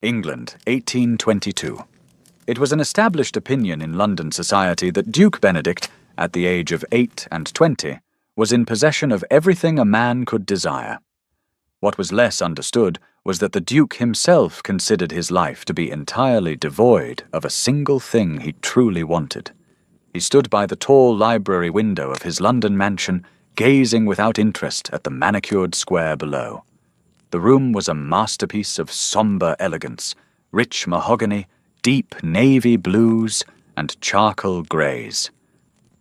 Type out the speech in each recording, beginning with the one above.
England, 1822. It was an established opinion in London society that Duke Benedict, at the age of 8 and 20, was in possession of everything a man could desire. What was less understood was that the Duke himself considered his life to be entirely devoid of a single thing he truly wanted. He stood by the tall library window of his London mansion, gazing without interest at the manicured square below. The room was a masterpiece of sombre elegance, rich mahogany, deep navy blues, and charcoal greys.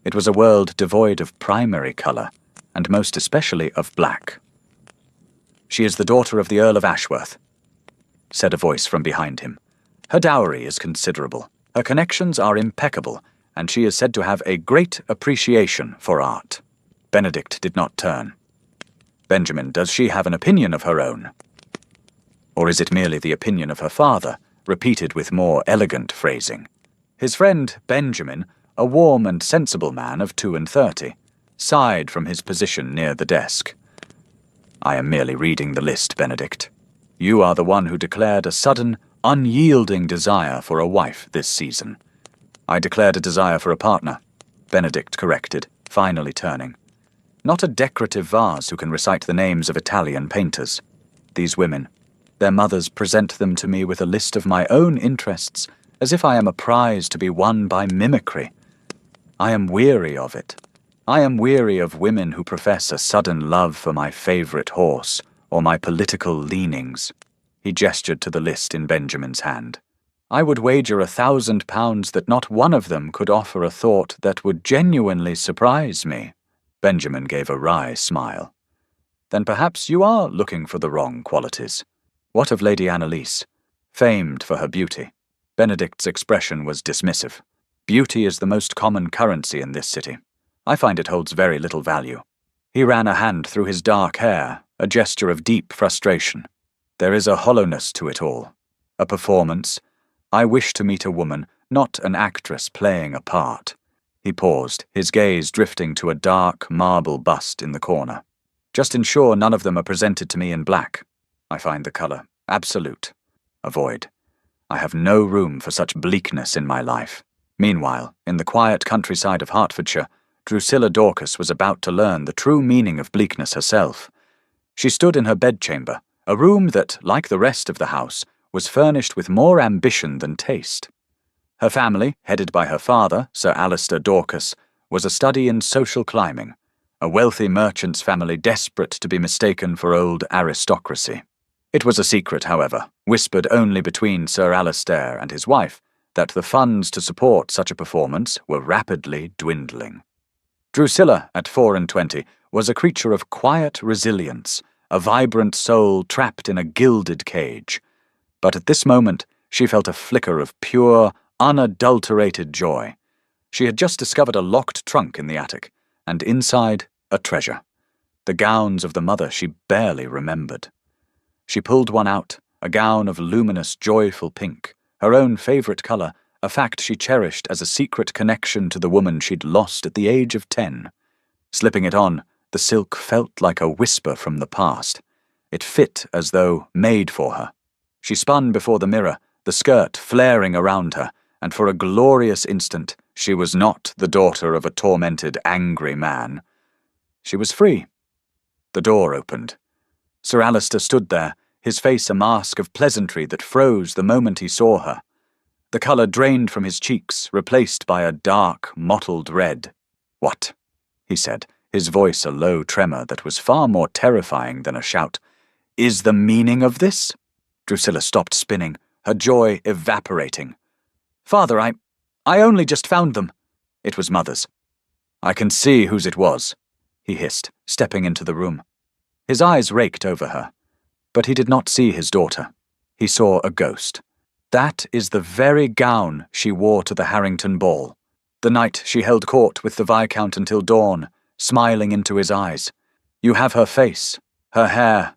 It was a world devoid of primary colour, and most especially of black. "She is the daughter of the Earl of Ashworth," said a voice from behind him. "Her dowry is considerable, her connections are impeccable, and she is said to have a great appreciation for art." Benedict did not turn. "Benjamin, does she have an opinion of her own? Or is it merely the opinion of her father, repeated with more elegant phrasing?" His friend Benjamin, a warm and sensible man of 32, sighed from his position near the desk. "I am merely reading the list, Benedict. You are the one who declared a sudden, unyielding desire for a wife this season." "I declared a desire for a partner," Benedict corrected, finally turning. "Not a decorative vase who can recite the names of Italian painters. These women, their mothers present them to me with a list of my own interests, as if I am a prize to be won by mimicry. I am weary of it. I am weary of women who profess a sudden love for my favourite horse, or my political leanings." He gestured to the list in Benjamin's hand. "I would wager £1,000 that not one of them could offer a thought that would genuinely surprise me." Benjamin gave a wry smile. "Then perhaps you are looking for the wrong qualities. What of Lady Annalise? Famed for her beauty." Benedict's expression was dismissive. "Beauty is the most common currency in this city. I find it holds very little value." He ran a hand through his dark hair, a gesture of deep frustration. "There is a hollowness to it all. A performance. I wish to meet a woman, not an actress playing a part." He paused, his gaze drifting to a dark marble bust in the corner. "Just ensure none of them are presented to me in black. I find the colour absolute. Avoid. I have no room for such bleakness in my life." Meanwhile, in the quiet countryside of Hertfordshire, Drusilla Dorcas was about to learn the true meaning of bleakness herself. She stood in her bedchamber, a room that, like the rest of the house, was furnished with more ambition than taste. Her family, headed by her father, Sir Alister Dorcas, was a study in social climbing, a wealthy merchant's family desperate to be mistaken for old aristocracy. It was a secret, however, whispered only between Sir Alister and his wife, that the funds to support such a performance were rapidly dwindling. Drusilla, at 24, was a creature of quiet resilience, a vibrant soul trapped in a gilded cage. But at this moment she felt a flicker of pure, unadulterated joy. She had just discovered a locked trunk in the attic, and inside a treasure. The gowns of the mother she barely remembered. She pulled one out, a gown of luminous, joyful pink, her own favourite colour, a fact she cherished as a secret connection to the woman she'd lost at the age of 10. Slipping it on, the silk felt like a whisper from the past. It fit as though made for her. She spun before the mirror, the skirt flaring around her, and for a glorious instant she was not the daughter of a tormented, angry man. She was free. The door opened. Sir Alister stood there, his face a mask of pleasantry that froze the moment he saw her. The colour drained from his cheeks, replaced by a dark, mottled red. "What?" he said, his voice a low tremor that was far more terrifying than a shout. "Is the meaning of this?" Drusilla stopped spinning, her joy evaporating. "Father, I only just found them." It was Mother's. "I can see whose it was," he hissed, stepping into the room. His eyes raked over her. But he did not see his daughter. He saw a ghost. "That is the very gown she wore to the Harrington ball. The night she held court with the Viscount until dawn, smiling into his eyes. You have her face, her hair,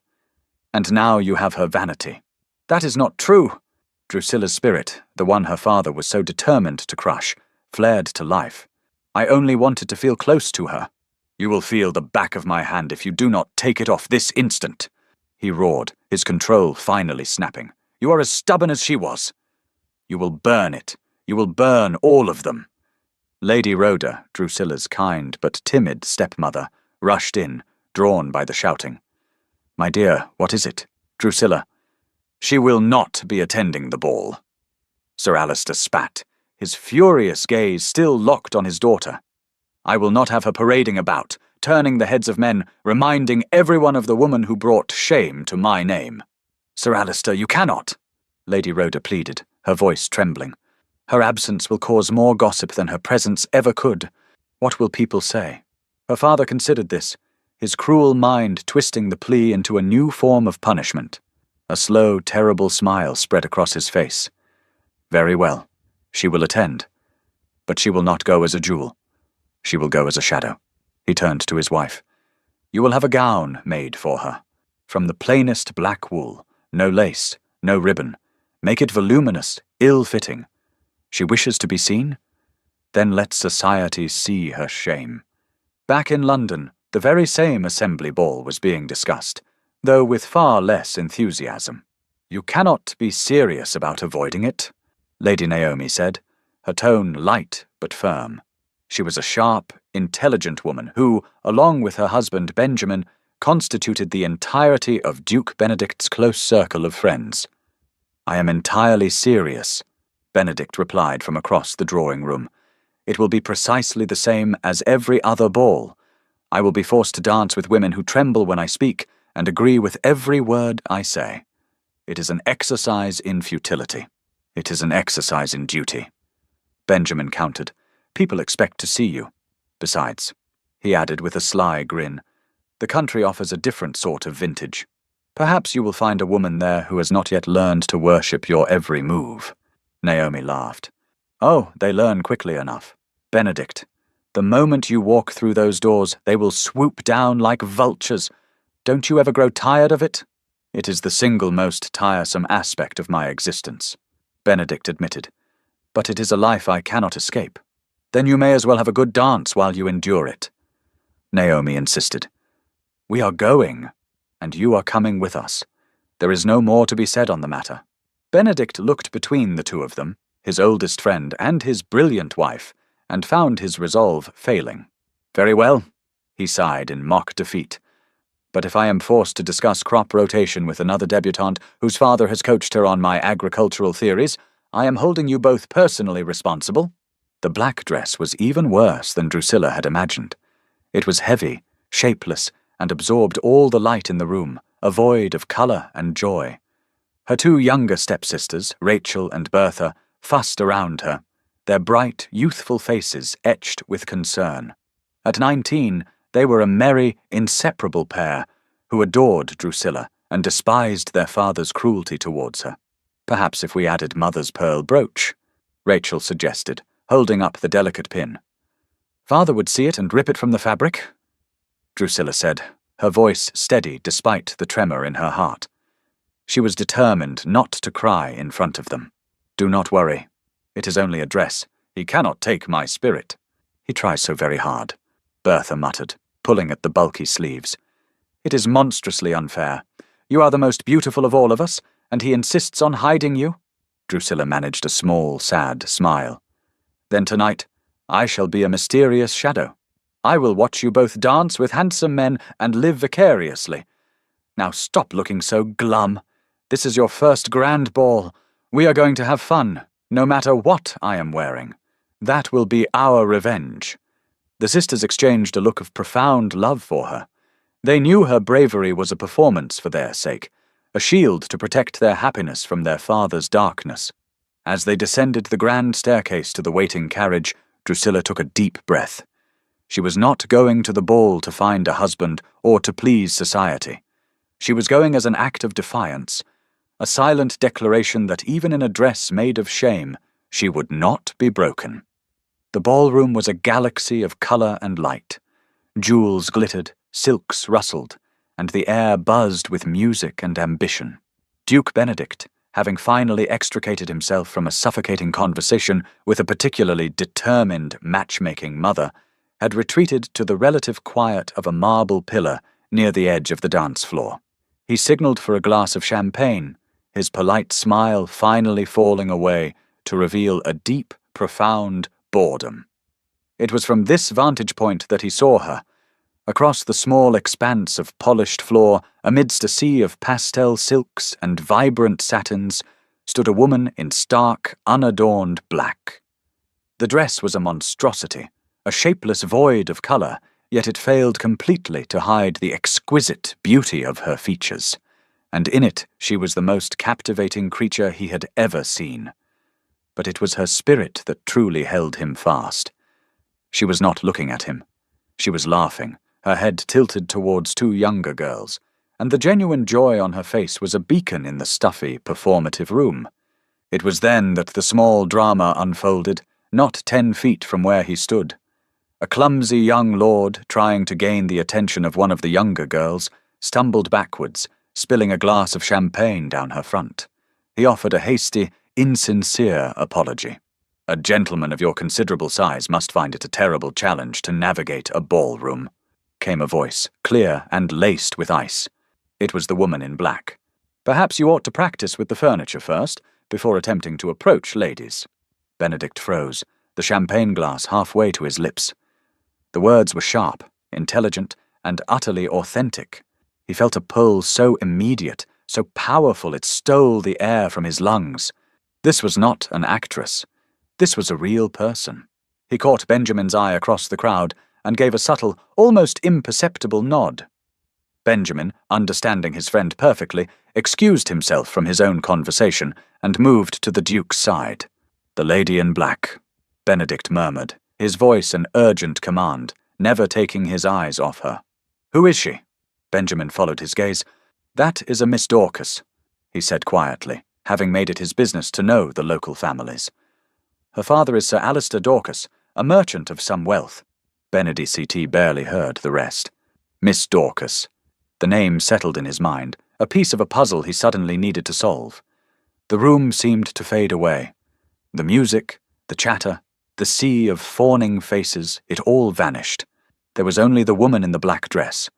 and now you have her vanity." "That is not true." Drusilla's spirit, the one her father was so determined to crush, flared to life. "I only wanted to feel close to her." "You will feel the back of my hand if you do not take it off this instant," he roared, his control finally snapping. You are as stubborn as she was. You will burn it. You will burn all of them. Lady Rhoda, Drusilla's kind but timid stepmother, rushed in, drawn by the shouting. My dear, what is it? Drusilla. She will not be attending the ball. Sir Alistair spat, his furious gaze still locked on his daughter. I will not have her parading about, turning the heads of men, reminding everyone of the woman who brought shame to my name. Sir Alistair, you cannot, Lady Rhoda pleaded, her voice trembling. Her absence will cause more gossip than her presence ever could. What will people say? Her father considered this, his cruel mind twisting the plea into a new form of punishment. A slow, terrible smile spread across his face. Very well, she will attend. But she will not go as a jewel. She will go as a shadow. He turned to his wife. You will have a gown made for her. From the plainest black wool, no lace, no ribbon. Make it voluminous, ill-fitting. She wishes to be seen? Then let society see her shame. Back in London, the very same assembly ball was being discussed, though with far less enthusiasm. You cannot be serious about avoiding it, Lady Naomi said, her tone light but firm. She was a sharp, intelligent woman who, along with her husband Benjamin, constituted the entirety of Duke Benedict's close circle of friends. I am entirely serious, Benedict replied from across the drawing room. It will be precisely the same as every other ball. I will be forced to dance with women who tremble when I speak and agree with every word I say. It is an exercise in futility. It is an exercise in duty. Benjamin countered. People expect to see you. Besides, he added with a sly grin, the country offers a different sort of vintage. Perhaps you will find a woman there who has not yet learned to worship your every move. Naomi laughed. Oh, they learn quickly enough. Benedict, the moment you walk through those doors, they will swoop down like vultures. Don't you ever grow tired of it? It is the single most tiresome aspect of my existence, Benedict admitted. But it is a life I cannot escape. Then you may as well have a good dance while you endure it. Naomi insisted. We are going, and you are coming with us. There is no more to be said on the matter. Benedict looked between the two of them, his oldest friend and his brilliant wife, and found his resolve failing. Very well, he sighed in mock defeat. But if I am forced to discuss crop rotation with another debutante whose father has coached her on my agricultural theories, I am holding you both personally responsible. The black dress was even worse than Drusilla had imagined. It was heavy, shapeless, and absorbed all the light in the room, a void of colour and joy. Her two younger stepsisters, Rachel and Bertha, fussed around her, their bright, youthful faces etched with concern. At 19, they were a merry, inseparable pair who adored Drusilla and despised their father's cruelty towards her. Perhaps if we added Mother's pearl brooch, Rachel suggested, holding up the delicate pin. Father would see it and rip it from the fabric, Drusilla said, her voice steady despite the tremor in her heart. She was determined not to cry in front of them. Do not worry. It is only a dress. He cannot take my spirit. He tries so very hard, Bertha muttered, pulling at the bulky sleeves. It is monstrously unfair. You are the most beautiful of all of us, and he insists on hiding you? Drusilla managed a small, sad smile. Then tonight, I shall be a mysterious shadow. I will watch you both dance with handsome men and live vicariously. Now stop looking so glum. This is your first grand ball. We are going to have fun, no matter what I am wearing. That will be our revenge. The sisters exchanged a look of profound love for her. They knew her bravery was a performance for their sake, a shield to protect their happiness from their father's darkness. As they descended the grand staircase to the waiting carriage, Drusilla took a deep breath. She was not going to the ball to find a husband or to please society. She was going as an act of defiance, a silent declaration that even in a dress made of shame, she would not be broken. The ballroom was a galaxy of colour and light. Jewels glittered, silks rustled, and the air buzzed with music and ambition. Duke Benedict, having finally extricated himself from a suffocating conversation with a particularly determined matchmaking mother, had retreated to the relative quiet of a marble pillar near the edge of the dance floor. He signalled for a glass of champagne, his polite smile finally falling away to reveal a deep, profound boredom. It was from this vantage point that he saw her. Across the small expanse of polished floor, amidst a sea of pastel silks and vibrant satins, stood a woman in stark, unadorned black. The dress was a monstrosity, a shapeless void of colour, yet it failed completely to hide the exquisite beauty of her features, and in it she was the most captivating creature he had ever seen. But it was her spirit that truly held him fast. She was not looking at him. She was laughing, her head tilted towards two younger girls, and the genuine joy on her face was a beacon in the stuffy, performative room. It was then that the small drama unfolded, not 10 feet from where he stood. A clumsy young lord, trying to gain the attention of one of the younger girls, stumbled backwards, spilling a glass of champagne down her front. He offered a hasty, insincere apology. A gentleman of your considerable size must find it a terrible challenge to navigate a ballroom, came a voice, clear and laced with ice. It was the woman in black. Perhaps you ought to practice with the furniture first, before attempting to approach ladies. Benedict froze, the champagne glass halfway to his lips. The words were sharp, intelligent, and utterly authentic. He felt a pull so immediate, so powerful it stole the air from his lungs. This was not an actress. This was a real person. He caught Benjamin's eye across the crowd and gave a subtle, almost imperceptible nod. Benjamin, understanding his friend perfectly, excused himself from his own conversation and moved to the Duke's side. "The lady in black," Benedict murmured, his voice an urgent command, never taking his eyes off her. "Who is she?" Benjamin followed his gaze. "That is a Miss Dorcas," he said quietly, having made it his business to know the local families. "Her father is Sir Alistair Dorcas, a merchant of some wealth." Benedict C.T. barely heard the rest. Miss Dorcas. The name settled in his mind, a piece of a puzzle he suddenly needed to solve. The room seemed to fade away. The music, the chatter, the sea of fawning faces, it all vanished. There was only the woman in the black dress.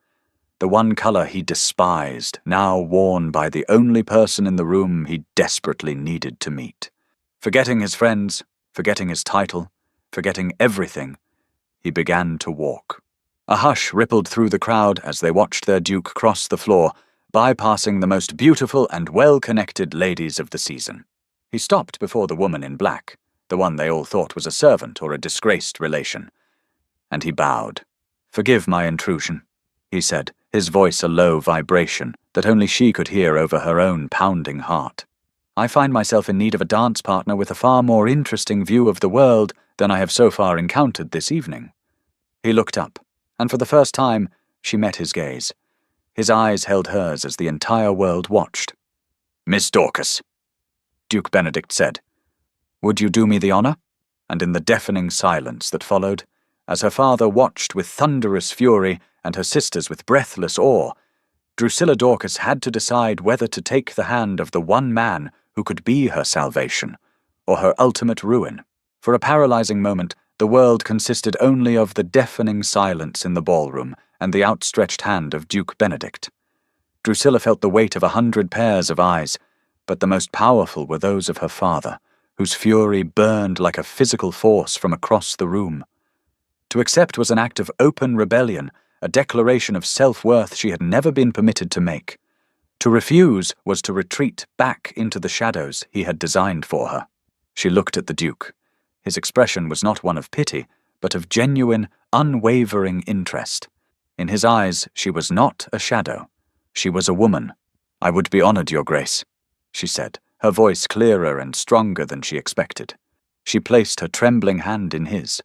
The one colour he despised, now worn by the only person in the room he desperately needed to meet. Forgetting his friends, forgetting his title, forgetting everything, he began to walk. A hush rippled through the crowd as they watched their Duke cross the floor, bypassing the most beautiful and well-connected ladies of the season. He stopped before the woman in black, the one they all thought was a servant or a disgraced relation, and he bowed. "Forgive my intrusion," he said, his voice a low vibration that only she could hear over her own pounding heart. "I find myself in need of a dance partner with a far more interesting view of the world than I have so far encountered this evening." He looked up, and for the first time she met his gaze. His eyes held hers as the entire world watched. "Miss Dorcas," Duke Benedict said, "would you do me the honour?" And in the deafening silence that followed, as her father watched with thunderous fury and her sisters with breathless awe, Drusilla Dorcas had to decide whether to take the hand of the one man who could be her salvation, or her ultimate ruin. For a paralyzing moment, the world consisted only of the deafening silence in the ballroom and the outstretched hand of Duke Benedict. Drusilla felt the weight of 100 pairs of eyes, but the most powerful were those of her father, whose fury burned like a physical force from across the room. To accept was an act of open rebellion, a declaration of self-worth she had never been permitted to make. To refuse was to retreat back into the shadows he had designed for her. She looked at the Duke. His expression was not one of pity, but of genuine, unwavering interest. In his eyes she was not a shadow. She was a woman. "I would be honoured, Your Grace," she said, her voice clearer and stronger than she expected. She placed her trembling hand in his.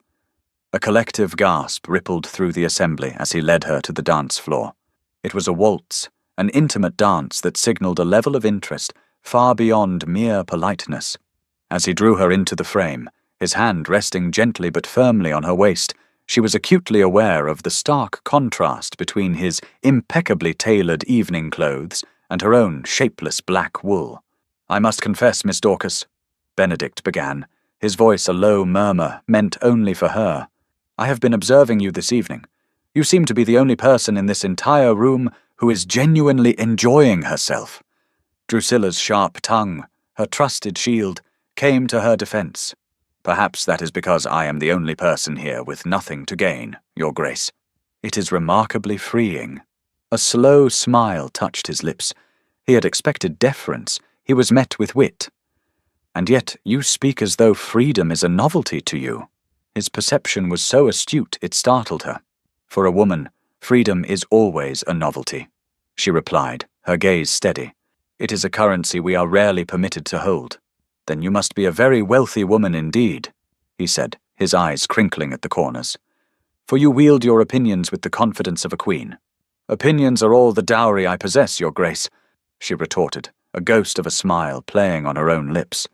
A collective gasp rippled through the assembly as he led her to the dance floor. It was a waltz, an intimate dance that signalled a level of interest far beyond mere politeness. As he drew her into the frame, his hand resting gently but firmly on her waist, she was acutely aware of the stark contrast between his impeccably tailored evening clothes and her own shapeless black wool. "I must confess, Miss Dorcas," Benedict began, his voice a low murmur meant only for her. "I have been observing you this evening. You seem to be the only person in this entire room who is genuinely enjoying herself. Drusilla's sharp tongue, her trusted shield, came to her defence. Perhaps that is because I am the only person here with nothing to gain, Your Grace. It is remarkably freeing. A slow smile touched his lips. He had expected deference. He was met with wit. And yet you speak as though freedom is a novelty to you. His perception was so astute it startled her. For a woman, freedom is always a novelty, she replied, her gaze steady. It is a currency we are rarely permitted to hold. Then you must be a very wealthy woman indeed, he said, his eyes crinkling at the corners. For you wield your opinions with the confidence of a queen. Opinions are all the dowry I possess, Your Grace, she retorted, a ghost of a smile playing on her own lips.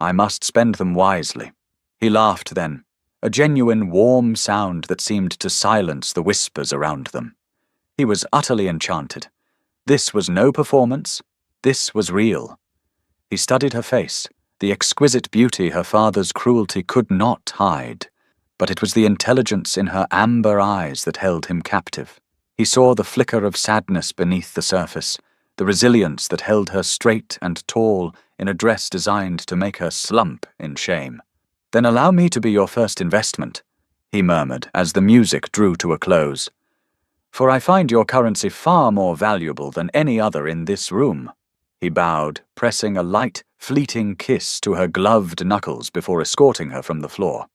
I must spend them wisely. He laughed then, a genuine warm sound that seemed to silence the whispers around them. He was utterly enchanted. This was no performance. This was real. He studied her face, the exquisite beauty her father's cruelty could not hide. But it was the intelligence in her amber eyes that held him captive. He saw the flicker of sadness beneath the surface, the resilience that held her straight and tall in a dress designed to make her slump in shame. Then allow me to be your first investment, he murmured as the music drew to a close. For I find your currency far more valuable than any other in this room. He bowed, pressing a light, fleeting kiss to her gloved knuckles before escorting her from the floor.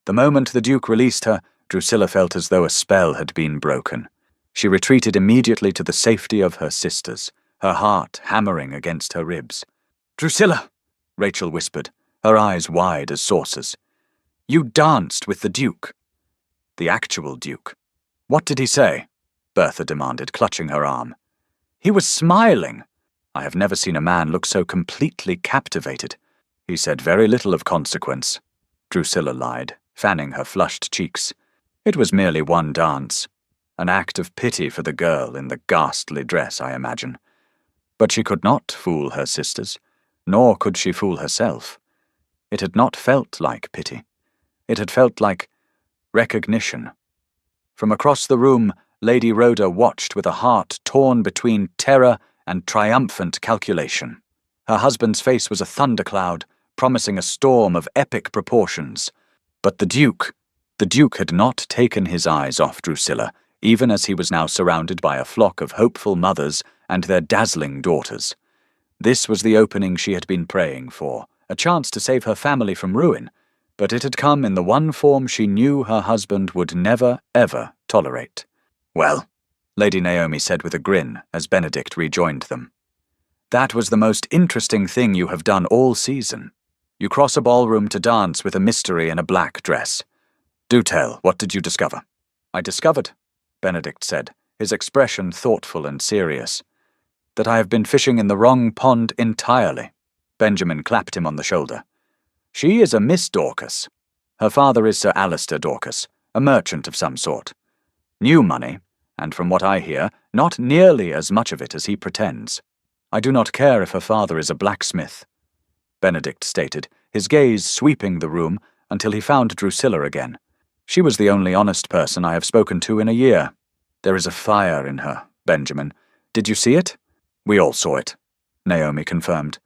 The moment the Duke released her, Drusilla felt as though a spell had been broken. She retreated immediately to the safety of her sisters, her heart hammering against her ribs. "Drusilla," Rachel whispered, her eyes wide as saucers. "You danced with the Duke." The actual Duke. "What did he say?" Bertha demanded, clutching her arm. "He was smiling. I have never seen a man look so completely captivated. He said very little of consequence," Drusilla lied, fanning her flushed cheeks. "It was merely one dance. An act of pity for the girl in the ghastly dress, I imagine. But she could not fool her sisters, nor could she fool herself. It had not felt like pity. It had felt like recognition." From across the room, Lady Rhoda watched with a heart torn between terror and triumphant calculation. Her husband's face was a thundercloud, promising a storm of epic proportions. But the Duke had not taken his eyes off Drusilla, even as he was now surrounded by a flock of hopeful mothers and their dazzling daughters. This was the opening she had been praying for, a chance to save her family from ruin, but it had come in the one form she knew her husband would never, ever tolerate. "Well," Lady Naomi said with a grin as Benedict rejoined them. "That was the most interesting thing you have done all season. You cross a ballroom to dance with a mystery in a black dress. Do tell, what did you discover?" "I discovered," Benedict said, his expression thoughtful and serious, "that I have been fishing in the wrong pond entirely." Benjamin clapped him on the shoulder. "She is a Miss Dorcas. Her father is Sir Alistair Dorcas, a merchant of some sort. New money, and from what I hear, not nearly as much of it as he pretends. I do not care if her father is a blacksmith," Benedict stated, his gaze sweeping the room until he found Drusilla again. "She was the only honest person I have spoken to in a year. There is a fire in her, Benjamin. Did you see it?" "We all saw it," Naomi confirmed.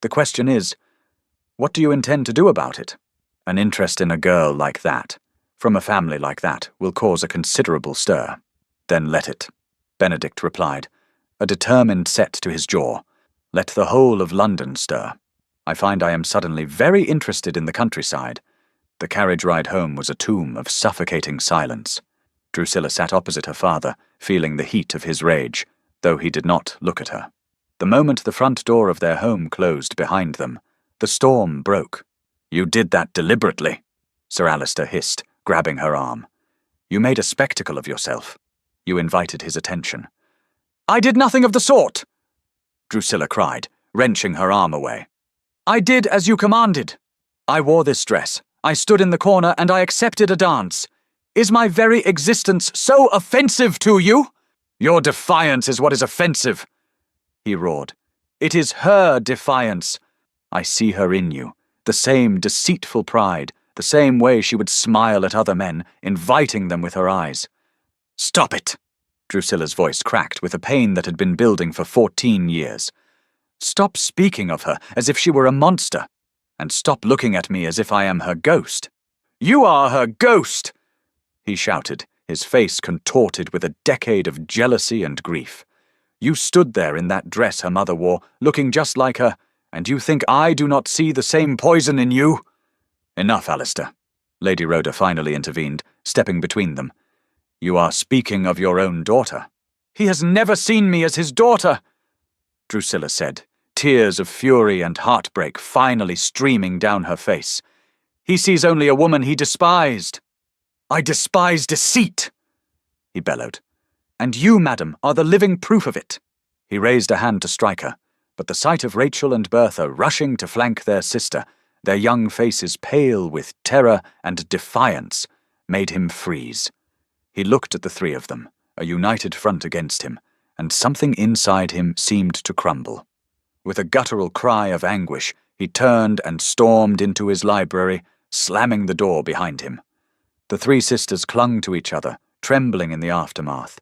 "The question is, what do you intend to do about it? An interest in a girl like that, from a family like that, will cause a considerable stir." "Then let it," Benedict replied, a determined set to his jaw. "Let the whole of London stir. I find I am suddenly very interested in the countryside." The carriage ride home was a tomb of suffocating silence. Drusilla sat opposite her father, feeling the heat of his rage, though he did not look at her. The moment the front door of their home closed behind them, the storm broke. "You did that deliberately," Sir Alistair hissed, grabbing her arm. "You made a spectacle of yourself. You invited his attention." "I did nothing of the sort!" Drusilla cried, wrenching her arm away. "I did as you commanded. I wore this dress. I stood in the corner and I accepted a dance. Is my very existence so offensive to you?" "Your defiance is what is offensive," he roared. "It is her defiance. I see her in you, the same deceitful pride, the same way she would smile at other men, inviting them with her eyes." "Stop it!" Drusilla's voice cracked with a pain that had been building for 14 years. Stop speaking of her as if she were a monster, and stop looking at me as if I am her ghost. You are her ghost! He shouted, his face contorted with a decade of jealousy and grief. You stood there in that dress her mother wore, looking just like her, and you think I do not see the same poison in you? Enough, Alistair. Lady Rhoda finally intervened, stepping between them. You are speaking of your own daughter. He has never seen me as his daughter, Drusilla said, tears of fury and heartbreak finally streaming down her face. He sees only a woman he despised. I despise deceit, he bellowed. And you, madam, are the living proof of it. He raised a hand to strike her, but the sight of Rachel and Bertha rushing to flank their sister, their young faces pale with terror and defiance, made him freeze. He looked at the three of them, a united front against him, and something inside him seemed to crumble. With a guttural cry of anguish, he turned and stormed into his library, slamming the door behind him. The three sisters clung to each other, trembling in the aftermath.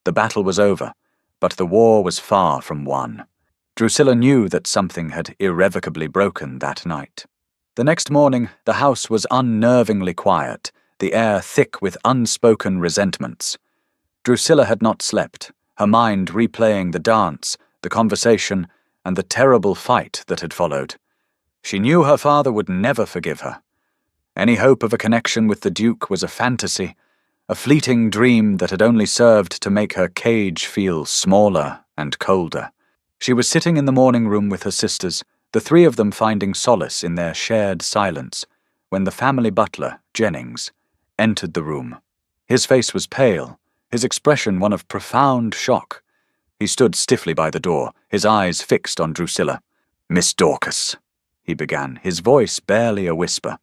The battle was over, but the war was far from won. Drusilla knew that something had irrevocably broken that night. The next morning, the house was unnervingly quiet, the air thick with unspoken resentments. Drusilla had not slept, her mind replaying the dance, the conversation, and the terrible fight that had followed. She knew her father would never forgive her. Any hope of a connection with the Duke was a fantasy, a fleeting dream that had only served to make her cage feel smaller and colder. She was sitting in the morning room with her sisters, the three of them finding solace in their shared silence, when the family butler, Jennings, entered the room. His face was pale, his expression one of profound shock. He stood stiffly by the door, his eyes fixed on Drusilla. "Miss Dorcas," he began, his voice barely a whisper.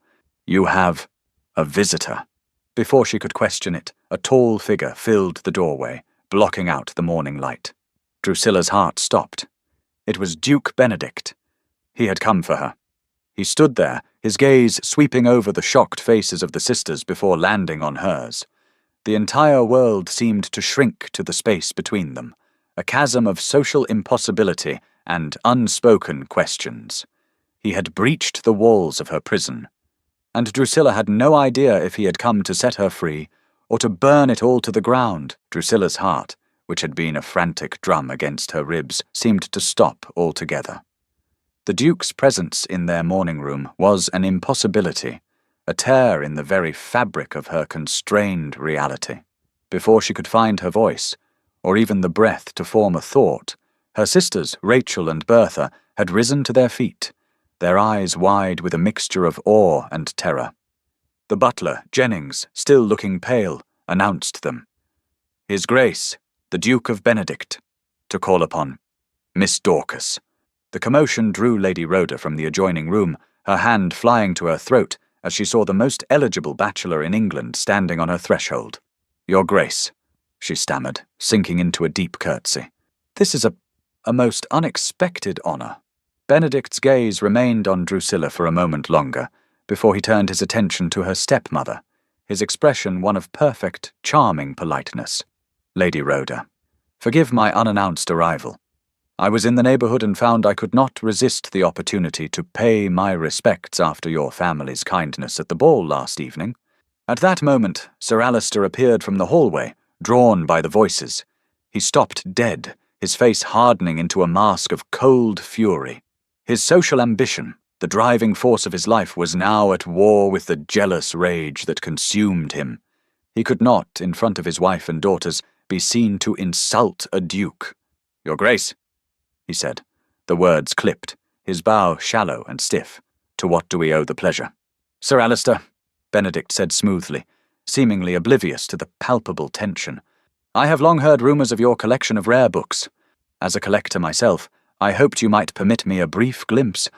"You have a visitor." Before she could question it, a tall figure filled the doorway, blocking out the morning light. Drusilla's heart stopped. It was Duke Benedict. He had come for her. He stood there, his gaze sweeping over the shocked faces of the sisters before landing on hers. The entire world seemed to shrink to the space between them, a chasm of social impossibility and unspoken questions. He had breached the walls of her prison, and Drusilla had no idea if he had come to set her free or to burn it all to the ground. Drusilla's heart, which had been a frantic drum against her ribs, seemed to stop altogether. The Duke's presence in their morning room was an impossibility, a tear in the very fabric of her constrained reality. Before she could find her voice, or even the breath to form a thought, her sisters, Rachel and Bertha, had risen to their feet, their eyes wide with a mixture of awe and terror. The butler, Jennings, still looking pale, announced them. His Grace, the Duke of Benedict, to call upon Miss Dorcas. The commotion drew Lady Rhoda from the adjoining room, her hand flying to her throat as she saw the most eligible bachelor in England standing on her threshold. "Your Grace," she stammered, sinking into a deep curtsy. "This is a most unexpected honour." Benedict's gaze remained on Drusilla for a moment longer, before he turned his attention to her stepmother, his expression one of perfect, charming politeness. "Lady Rhoda, forgive my unannounced arrival. I was in the neighbourhood and found I could not resist the opportunity to pay my respects after your family's kindness at the ball last evening." At that moment, Sir Alistair appeared from the hallway, drawn by the voices. He stopped dead, his face hardening into a mask of cold fury. His social ambition, the driving force of his life, was now at war with the jealous rage that consumed him. He could not, in front of his wife and daughters, be seen to insult a duke. "Your Grace," he said, the words clipped, his bow shallow and stiff. "To what do we owe the pleasure?" "Sir Alistair," Benedict said smoothly, seemingly oblivious to the palpable tension. "I have long heard rumours of your collection of rare books. As a collector myself, I hoped you might permit me a brief glimpse,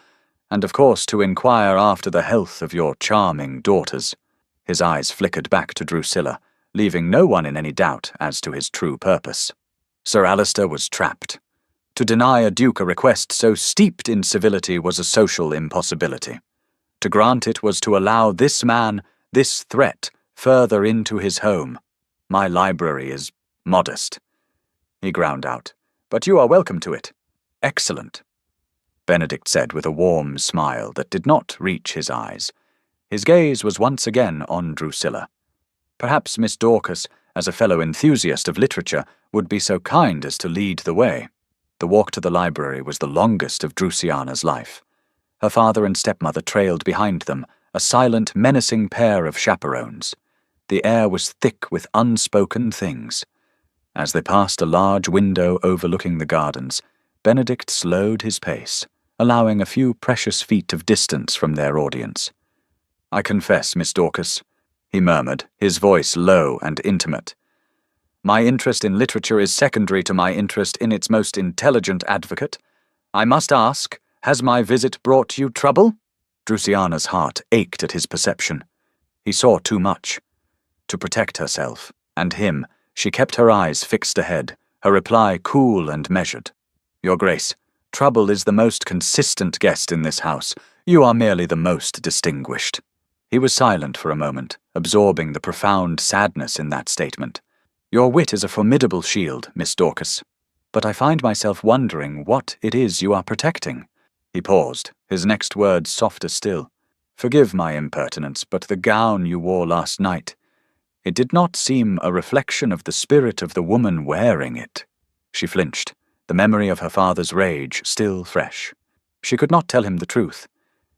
and of course to inquire after the health of your charming daughters." His eyes flickered back to Drusilla, leaving no one in any doubt as to his true purpose. Sir Alistair was trapped. To deny a duke a request so steeped in civility was a social impossibility. To grant it was to allow this man, this threat, further into his home. "My library is modest," he ground out, "but you are welcome to it. Excellent. Benedict said with a warm smile that did not reach his eyes. His gaze was once again on Drusilla. Perhaps Miss Dorcas, as a fellow enthusiast of literature, would be so kind as to lead the way. The walk to the library was the longest of Drusiana's life. Her father and stepmother trailed behind them, a silent, menacing pair of chaperones. The air was thick with unspoken things. As they passed a large window overlooking the gardens, Benedict slowed his pace, allowing a few precious feet of distance from their audience. "I confess, Miss Dorcas," he murmured, his voice low and intimate. "My interest in literature is secondary to my interest in its most intelligent advocate. I must ask, has my visit brought you trouble?" Drusiana's heart ached at his perception. He saw too much. To protect herself, and him, she kept her eyes fixed ahead, her reply cool and measured. "Your Grace, trouble is the most consistent guest in this house. You are merely the most distinguished." He was silent for a moment, absorbing the profound sadness in that statement. "Your wit is a formidable shield, Miss Dorcas, but I find myself wondering what it is you are protecting." He paused, his next words softer still. "Forgive my impertinence, but the gown you wore last night, it did not seem a reflection of the spirit of the woman wearing it." She flinched, the memory of her father's rage still fresh. She could not tell him the truth.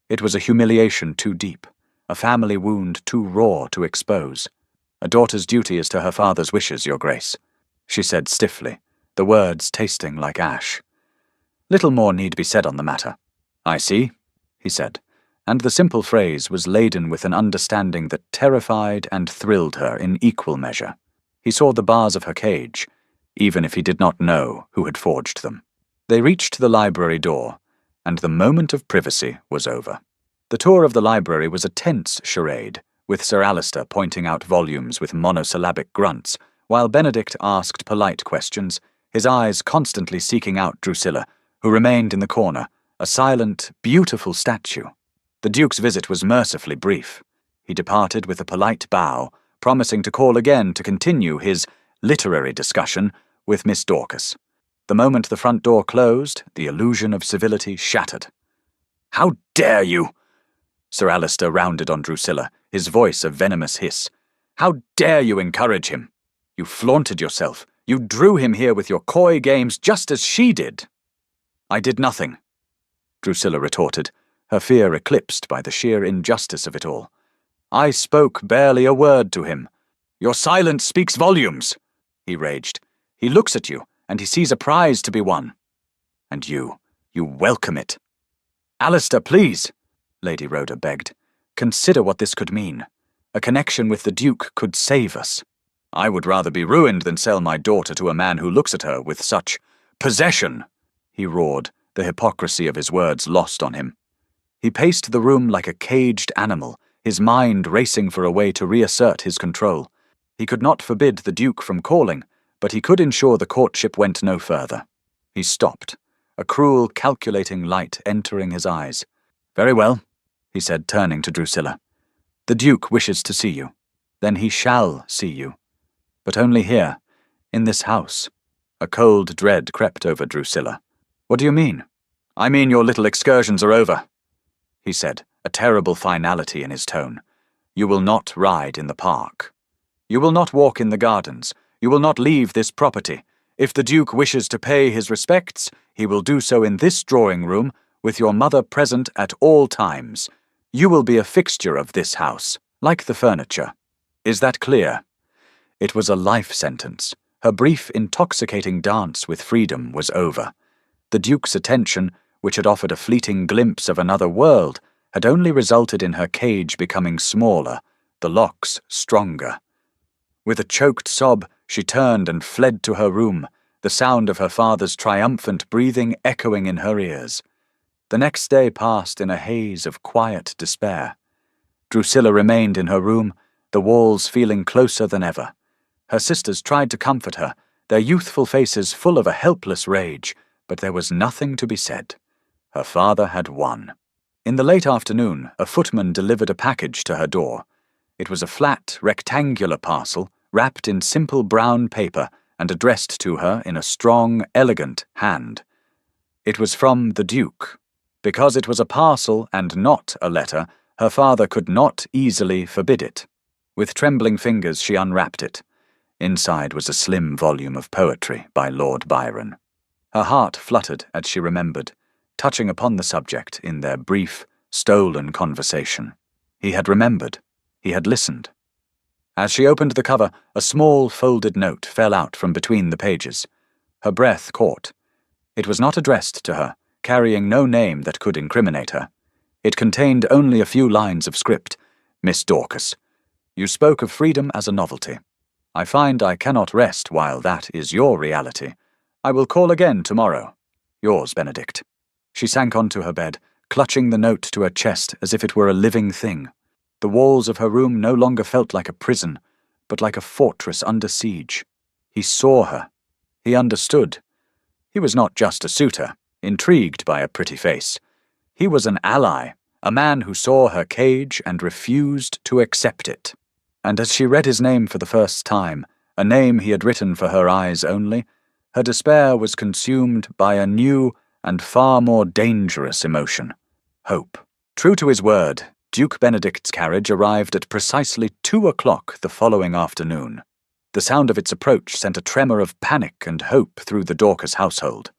It was a humiliation too deep, a family wound too raw to expose. "A daughter's duty is to her father's wishes, Your Grace," she said stiffly, the words tasting like ash. Little more need be said on the matter. "I see," he said, and the simple phrase was laden with an understanding that terrified and thrilled her in equal measure. He saw the bars of her cage, even if he did not know who had forged them. They reached the library door, and the moment of privacy was over. The tour of the library was a tense charade, with Sir Alister pointing out volumes with monosyllabic grunts, while Benedict asked polite questions, his eyes constantly seeking out Drusilla, who remained in the corner, a silent, beautiful statue. The Duke's visit was mercifully brief. He departed with a polite bow, promising to call again to continue his literary discussion with Miss Dorcas. The moment the front door closed, the illusion of civility shattered. "How dare you!" Sir Alister rounded on Drusilla, his voice a venomous hiss. "How dare you encourage him? You flaunted yourself. You drew him here with your coy games just as she did." "I did nothing," Drusilla retorted, her fear eclipsed by the sheer injustice of it all. "I spoke barely a word to him." "Your silence speaks volumes," he raged. "He looks at you, and he sees a prize to be won. And you welcome it." "Alister, please," Lady Rhoda begged. "Consider what this could mean. A connection with the Duke could save us." "I would rather be ruined than sell my daughter to a man who looks at her with such possession," he roared, the hypocrisy of his words lost on him. He paced the room like a caged animal, his mind racing for a way to reassert his control. He could not forbid the Duke from calling, but he could ensure the courtship went no further. He stopped, a cruel, calculating light entering his eyes. "Very well," he said, turning to Drusilla. "The Duke wishes to see you. Then he shall see you. But only here, in this house." A cold dread crept over Drusilla. "What do you mean?" "I mean your little excursions are over," he said, a terrible finality in his tone. "You will not ride in the park. You will not walk in the gardens. You will not leave this property. If the Duke wishes to pay his respects, he will do so in this drawing-room, with your mother present at all times. You will be a fixture of this house, like the furniture. Is that clear?" It was a life sentence. Her brief, intoxicating dance with freedom was over. The Duke's attention, which had offered a fleeting glimpse of another world, had only resulted in her cage becoming smaller, the locks stronger. With a choked sob, she turned and fled to her room, the sound of her father's triumphant breathing echoing in her ears. The next day passed in a haze of quiet despair. Drusilla remained in her room, the walls feeling closer than ever. Her sisters tried to comfort her, their youthful faces full of a helpless rage, but there was nothing to be said. Her father had won. In the late afternoon, a footman delivered a package to her door. It was a flat, rectangular parcel, wrapped in simple brown paper and addressed to her in a strong, elegant hand. It was from the Duke. Because it was a parcel and not a letter, her father could not easily forbid it. With trembling fingers she unwrapped it. Inside was a slim volume of poetry by Lord Byron. Her heart fluttered as she remembered, touching upon the subject in their brief, stolen conversation. He had remembered. He had listened. As she opened the cover, a small folded note fell out from between the pages. Her breath caught. It was not addressed to her, carrying no name that could incriminate her. It contained only a few lines of script. Miss Dorcas, you spoke of freedom as a novelty. I find I cannot rest while that is your reality. I will call again tomorrow. Yours, Benedict. She sank onto her bed, clutching the note to her chest as if it were a living thing. The walls of her room no longer felt like a prison, but like a fortress under siege. He saw her. He understood. He was not just a suitor, intrigued by a pretty face. He was an ally, a man who saw her cage and refused to accept it. And as she read his name for the first time, a name he had written for her eyes only, her despair was consumed by a new and far more dangerous emotion: hope. True to his word, Duke Benedict's carriage arrived at precisely 2 o'clock the following afternoon. The sound of its approach sent a tremor of panic and hope through the Dorcas household.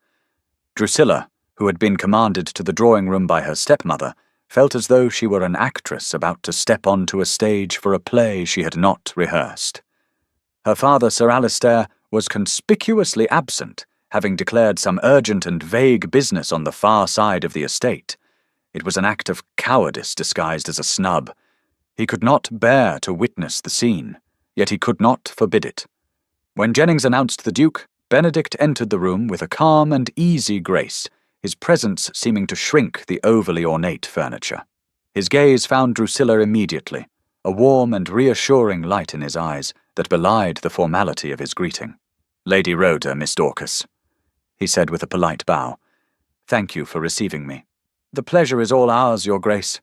Drusilla, who had been commanded to the drawing-room by her stepmother, felt as though she were an actress about to step onto a stage for a play she had not rehearsed. Her father, Sir Alistair, was conspicuously absent, having declared some urgent and vague business on the far side of the estate. It was an act of cowardice disguised as a snub. He could not bear to witness the scene, yet he could not forbid it. When Jennings announced the Duke, Benedict entered the room with a calm and easy grace, his presence seeming to shrink the overly ornate furniture. His gaze found Drusilla immediately, a warm and reassuring light in his eyes that belied the formality of his greeting. "Lady Rhoda, Miss Dorcas," he said with a polite bow. "Thank you for receiving me." "The pleasure is all ours, Your Grace,"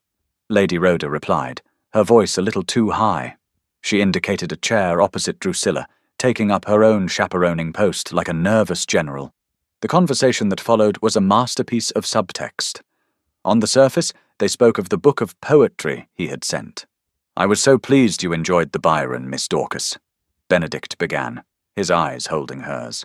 Lady Rhoda replied, her voice a little too high. She indicated a chair opposite Drusilla, taking up her own chaperoning post like a nervous general. The conversation that followed was a masterpiece of subtext. On the surface, they spoke of the book of poetry he had sent. "I was so pleased you enjoyed the Byron, Miss Dorcas," Benedict began, his eyes holding hers.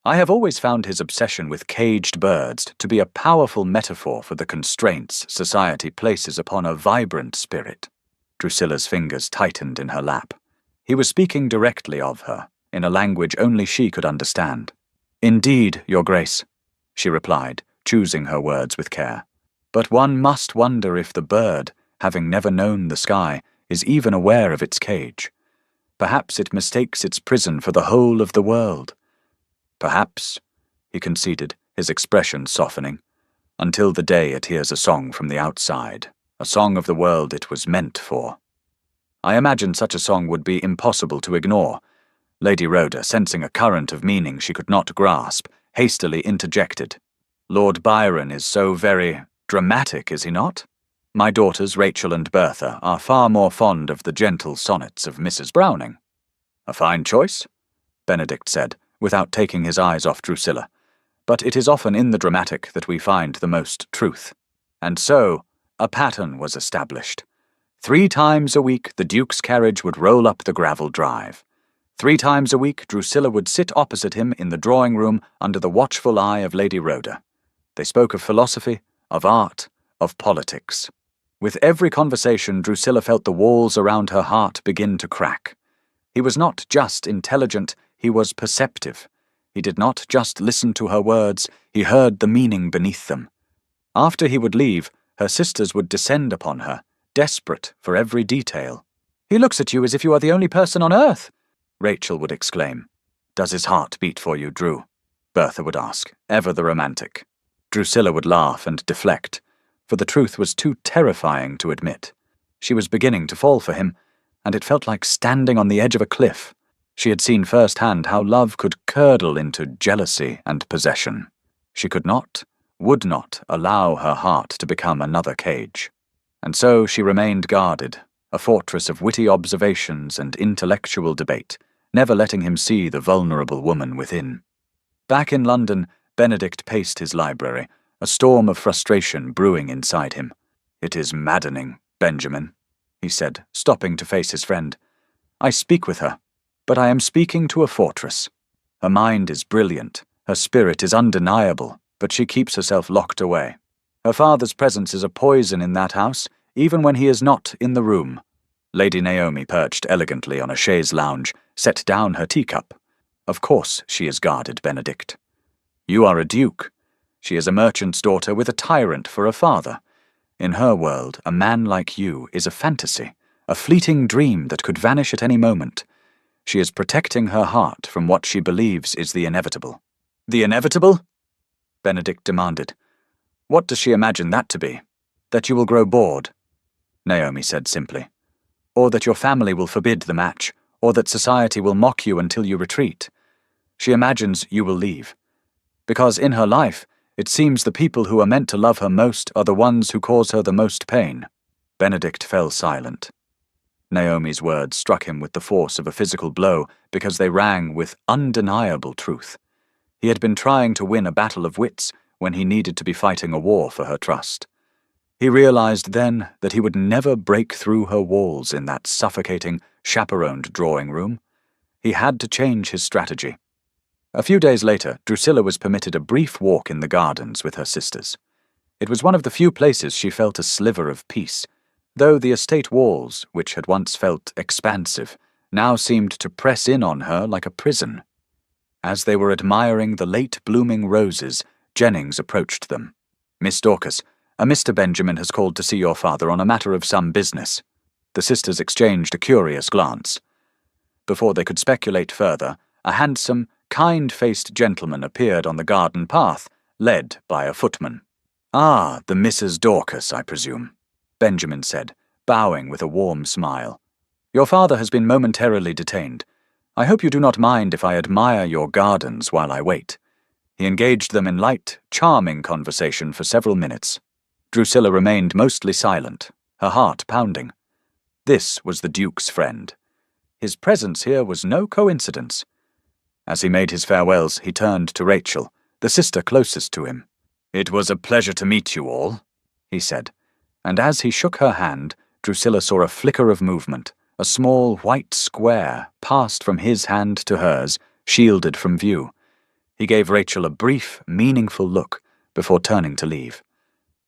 "I have always found his obsession with caged birds to be a powerful metaphor for the constraints society places upon a vibrant spirit." Drusilla's fingers tightened in her lap. He was speaking directly of her, in a language only she could understand. "Indeed, Your Grace," she replied, choosing her words with care. "But one must wonder if the bird, having never known the sky, is even aware of its cage. Perhaps it mistakes its prison for the whole of the world. Perhaps," he conceded, his expression softening, "until the day it hears a song from the outside, a song of the world it was meant for." I imagine such a song would be impossible to ignore. Lady Rhoda, sensing a current of meaning she could not grasp, hastily interjected. "Lord Byron is so very dramatic, is he not? My daughters, Rachel and Bertha, are far more fond of the gentle sonnets of Mrs. Browning." "A fine choice," Benedict said, without taking his eyes off Drusilla. "But it is often in the dramatic that we find the most truth." And so, a pattern was established. 3 times a week the Duke's carriage would roll up the gravel drive. 3 times a week Drusilla would sit opposite him in the drawing-room under the watchful eye of Lady Rhoda. They spoke of philosophy, of art, of politics. With every conversation Drusilla felt the walls around her heart begin to crack. He was not just intelligent, he was perceptive. He did not just listen to her words, he heard the meaning beneath them. After he would leave, her sisters would descend upon her, desperate for every detail. "He looks at you as if you are the only person on earth," Rachel would exclaim. "Does his heart beat for you, Drew?" Bertha would ask, ever the romantic. Drusilla would laugh and deflect, for the truth was too terrifying to admit. She was beginning to fall for him, and it felt like standing on the edge of a cliff. She had seen firsthand how love could curdle into jealousy and possession. She could not, would not, allow her heart to become another cage. And so she remained guarded, a fortress of witty observations and intellectual debate, never letting him see the vulnerable woman within. Back in London, Benedict paced his library, a storm of frustration brewing inside him. "It is maddening, Benjamin," he said, stopping to face his friend. "I speak with her, but I am speaking to a fortress. Her mind is brilliant, her spirit is undeniable, but she keeps herself locked away. Her father's presence is a poison in that house, even when he is not in the room." Lady Naomi perched elegantly on a chaise lounge, set down her teacup. "Of course she is guarded, Benedict. You are a duke. She is a merchant's daughter with a tyrant for a father. In her world, a man like you is a fantasy, a fleeting dream that could vanish at any moment. She is protecting her heart from what she believes is the inevitable." "The inevitable?" Benedict demanded. "What does she imagine that to be? That you will grow bored?" Naomi said simply. "Or that your family will forbid the match, or that society will mock you until you retreat. She imagines you will leave. Because in her life, it seems the people who are meant to love her most are the ones who cause her the most pain." Benedict fell silent. Naomi's words struck him with the force of a physical blow because they rang with undeniable truth. He had been trying to win a battle of wits when he needed to be fighting a war for her trust. He realized then that he would never break through her walls in that suffocating, chaperoned drawing room. He had to change his strategy. A few days later, Drusilla was permitted a brief walk in the gardens with her sisters. It was one of the few places she felt a sliver of peace, though the estate walls, which had once felt expansive, now seemed to press in on her like a prison. As they were admiring the late-blooming roses, Jennings approached them. "Miss Dorcas, a Mr. Benjamin has called to see your father on a matter of some business." The sisters exchanged a curious glance. Before they could speculate further, a handsome, kind-faced gentleman appeared on the garden path, led by a footman. "Ah, the Mrs. Dorcas, I presume," Benjamin said, bowing with a warm smile. "Your father has been momentarily detained. I hope you do not mind if I admire your gardens while I wait." He engaged them in light, charming conversation for several minutes. Drusilla remained mostly silent, her heart pounding. This was the Duke's friend. His presence here was no coincidence. As he made his farewells, he turned to Rachel, the sister closest to him. "It was a pleasure to meet you all," he said, and as he shook her hand, Drusilla saw a flicker of movement. A small white square passed from his hand to hers, shielded from view. He gave Rachel a brief, meaningful look before turning to leave.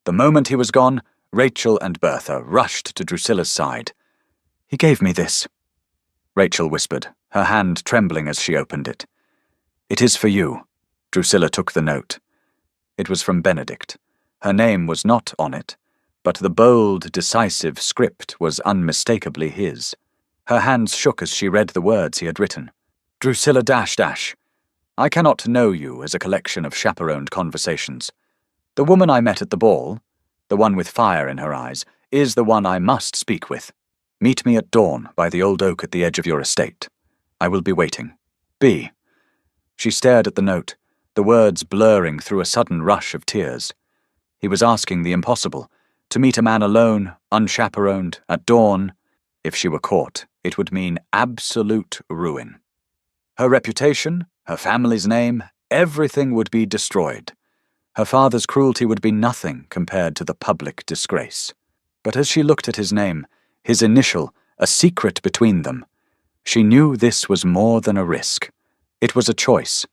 The moment he was gone, Rachel and Bertha rushed to Drusilla's side. "He gave me this," Rachel whispered, her hand trembling as she opened it. "It is for you." Drusilla took the note. It was from Benedict. Her name was not on it, but the bold, decisive script was unmistakably his. Her hands shook as she read the words he had written. "Drusilla --. I cannot know you as a collection of chaperoned conversations. The woman I met at the ball, the one with fire in her eyes, is the one I must speak with. Meet me at dawn by the old oak at the edge of your estate. I will be waiting. B." She stared at the note, the words blurring through a sudden rush of tears. He was asking the impossible, to meet a man alone, unchaperoned, at dawn. If she were caught, it would mean absolute ruin. Her reputation, her family's name, everything would be destroyed. Her father's cruelty would be nothing compared to the public disgrace. But as she looked at his name, his initial, a secret between them, she knew this was more than a risk. It was a choice.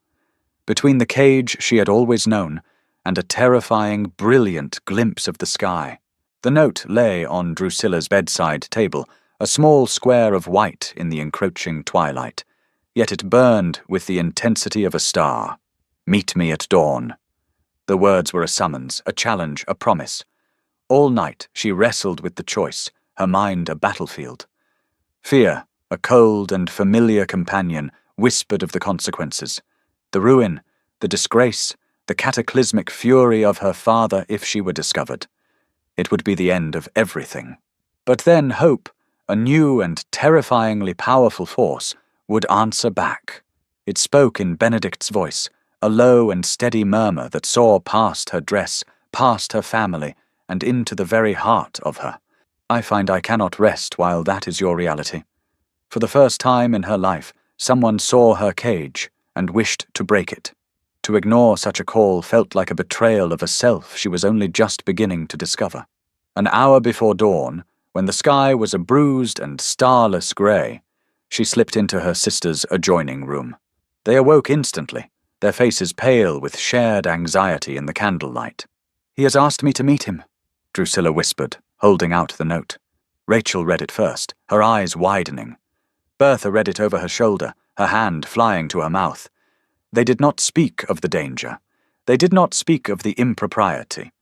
Between the cage she had always known and a terrifying, brilliant glimpse of the sky. The note lay on Drusilla's bedside table, a small square of white in the encroaching twilight, yet it burned with the intensity of a star. "Meet me at dawn." The words were a summons, a challenge, a promise. All night she wrestled with the choice, her mind a battlefield. Fear, a cold and familiar companion, whispered of the consequences. The ruin, the disgrace, the cataclysmic fury of her father if she were discovered. It would be the end of everything. But then hope, a new and terrifyingly powerful force, would answer back. It spoke in Benedict's voice, a low and steady murmur that saw past her dress, past her family, and into the very heart of her. "I find I cannot rest while that is your reality." For the first time in her life, someone saw her cage and wished to break it. To ignore such a call felt like a betrayal of a self she was only just beginning to discover. An hour before dawn, when the sky was a bruised and starless grey, she slipped into her sister's adjoining room. They awoke instantly, their faces pale with shared anxiety in the candlelight. "He has asked me to meet him," Drusilla whispered, holding out the note. Rachel read it first, her eyes widening. Bertha read it over her shoulder, her hand flying to her mouth. They did not speak of the danger. They did not speak of the impropriety.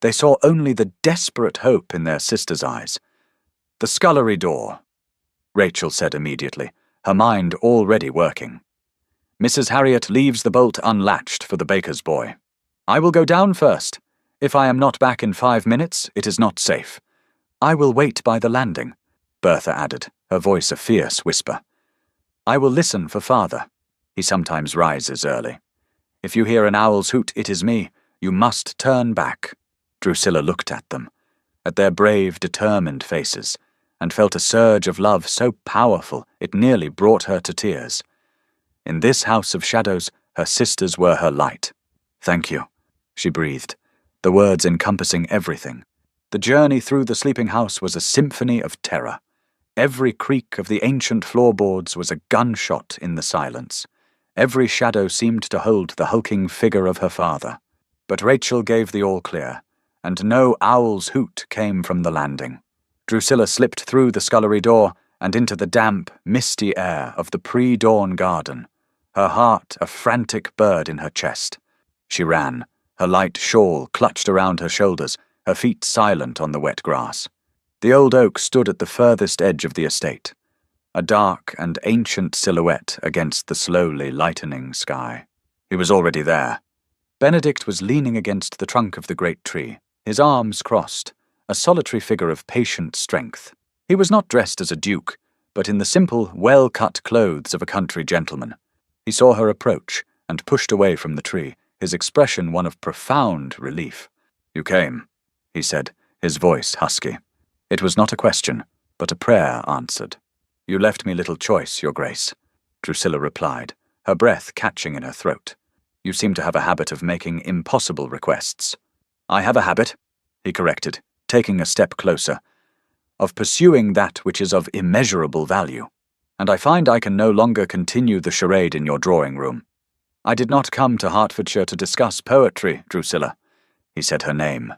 They saw only the desperate hope in their sister's eyes. "The scullery door," Rachel said immediately, her mind already working. "Mrs. Harriet leaves the bolt unlatched for the baker's boy. I will go down first. If I am not back in 5 minutes, it is not safe. I will wait by the landing," Bertha added, her voice a fierce whisper. "I will listen for father. He sometimes rises early. If you hear an owl's hoot, it is me. You must turn back." Drusilla looked at them, at their brave, determined faces, and felt a surge of love so powerful it nearly brought her to tears. In this house of shadows, her sisters were her light. "Thank you," she breathed, the words encompassing everything. The journey through the sleeping house was a symphony of terror. Every creak of the ancient floorboards was a gunshot in the silence. Every shadow seemed to hold the hulking figure of her father. But Rachel gave the all-clear, and no owl's hoot came from the landing. Drusilla slipped through the scullery door and into the damp, misty air of the pre-dawn garden, her heart a frantic bird in her chest. She ran, her light shawl clutched around her shoulders, her feet silent on the wet grass. The old oak stood at the furthest edge of the estate, a dark and ancient silhouette against the slowly lightening sky. He was already there. Benedict was leaning against the trunk of the great tree, his arms crossed, a solitary figure of patient strength. He was not dressed as a duke, but in the simple, well-cut clothes of a country gentleman. He saw her approach and pushed away from the tree, his expression one of profound relief. "You came," he said, his voice husky. It was not a question, but a prayer answered. "You left me little choice, Your Grace," Drusilla replied, her breath catching in her throat. "You seem to have a habit of making impossible requests." "I have a habit," he corrected, taking a step closer, "of pursuing that which is of immeasurable value, and I find I can no longer continue the charade in your drawing-room. I did not come to Hertfordshire to discuss poetry, Drusilla." He said her name.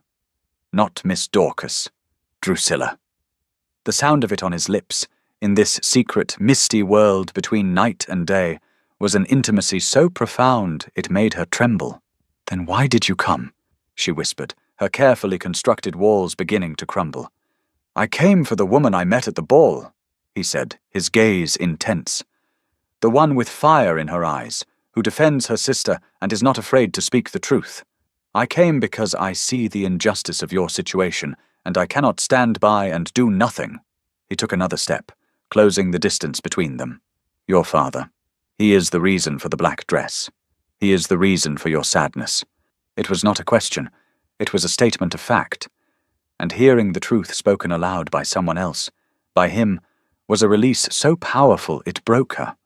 Not Miss Dorcas. Drusilla. The sound of it on his lips, in this secret, misty world between night and day, was an intimacy so profound it made her tremble. "Then why did you come?" she whispered, her carefully constructed walls beginning to crumble. "I came for the woman I met at the ball," he said, his gaze intense. "The one with fire in her eyes, who defends her sister and is not afraid to speak the truth. I came because I see the injustice of your situation, and I cannot stand by and do nothing." He took another step, closing the distance between them. "Your father. He is the reason for the black dress. He is the reason for your sadness." It was not a question. It was a statement of fact. And hearing the truth spoken aloud by someone else, by him, was a release so powerful it broke her.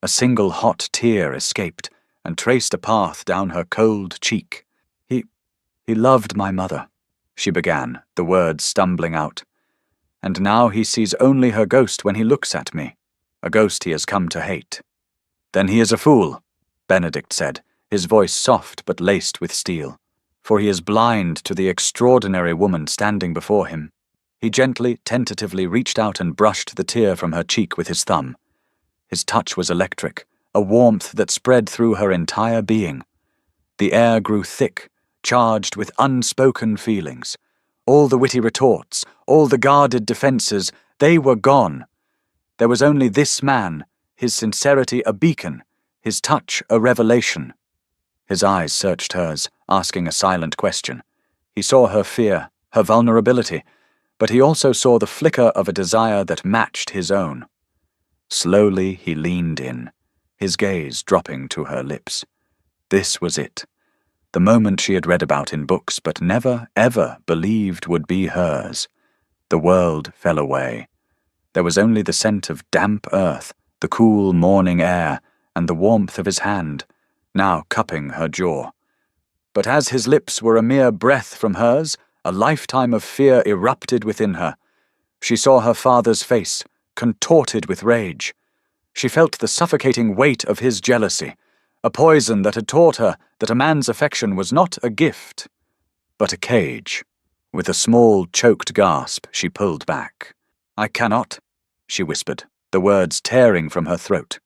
A single hot tear escaped and traced a path down her cold cheek. He loved my mother," she began, the words stumbling out. "And now he sees only her ghost when he looks at me, a ghost he has come to hate." "Then he is a fool," Benedict said, his voice soft but laced with steel, "for he is blind to the extraordinary woman standing before him." He gently, tentatively reached out and brushed the tear from her cheek with his thumb. His touch was electric, a warmth that spread through her entire being. The air grew thick, charged with unspoken feelings. All the witty retorts, all the guarded defences, they were gone. There was only this man, his sincerity a beacon, his touch a revelation. His eyes searched hers, asking a silent question. He saw her fear, her vulnerability, but he also saw the flicker of a desire that matched his own. Slowly he leaned in, his gaze dropping to her lips. This was it. The moment she had read about in books but never, ever believed would be hers. The world fell away. There was only the scent of damp earth, the cool morning air, and the warmth of his hand, now cupping her jaw. But as his lips were a mere breath from hers, a lifetime of fear erupted within her. She saw her father's face, contorted with rage. She felt the suffocating weight of his jealousy, a poison that had taught her that a man's affection was not a gift, but a cage. With a small, choked gasp, she pulled back. "I cannot," she whispered, the words tearing from her throat.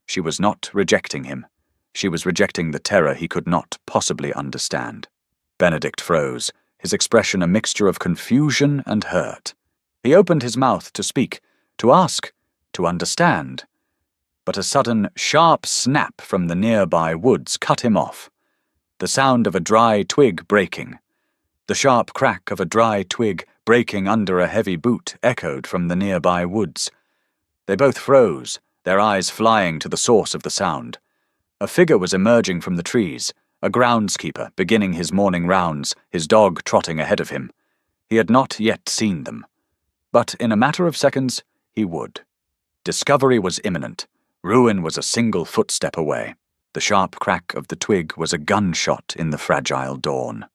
She was not rejecting him. She was rejecting the terror he could not possibly understand. Benedict froze, his expression a mixture of confusion and hurt. He opened his mouth to speak, to ask, to understand. But a sudden, sharp snap from the nearby woods cut him off. The sound of a dry twig breaking. The sharp crack of a dry twig breaking under a heavy boot echoed from the nearby woods. They both froze, their eyes flying to the source of the sound. A figure was emerging from the trees, a groundskeeper beginning his morning rounds, his dog trotting ahead of him. He had not yet seen them. But in a matter of seconds, he would. Discovery was imminent. Ruin was a single footstep away. The sharp crack of the twig was a gunshot in the fragile dawn.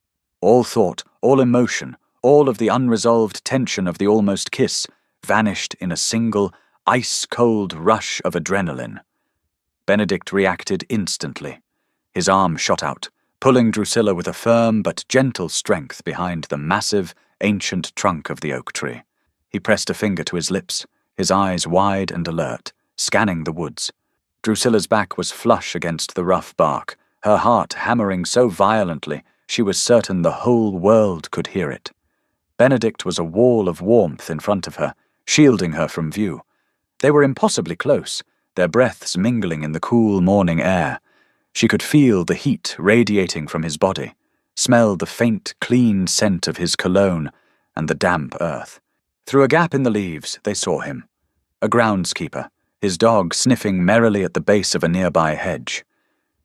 All thought, all emotion, all of the unresolved tension of the almost kiss vanished in a single, ice-cold rush of adrenaline. Benedict reacted instantly. His arm shot out, pulling Drusilla with a firm but gentle strength behind the massive, ancient trunk of the oak tree. He pressed a finger to his lips, his eyes wide and alert, scanning the woods. Drusilla's back was flush against the rough bark, her heart hammering so violently she was certain the whole world could hear it. Benedict was a wall of warmth in front of her, shielding her from view. They were impossibly close, their breaths mingling in the cool morning air. She could feel the heat radiating from his body, smell the faint, clean scent of his cologne and the damp earth. Through a gap in the leaves, they saw him. A groundskeeper, his dog sniffing merrily at the base of a nearby hedge.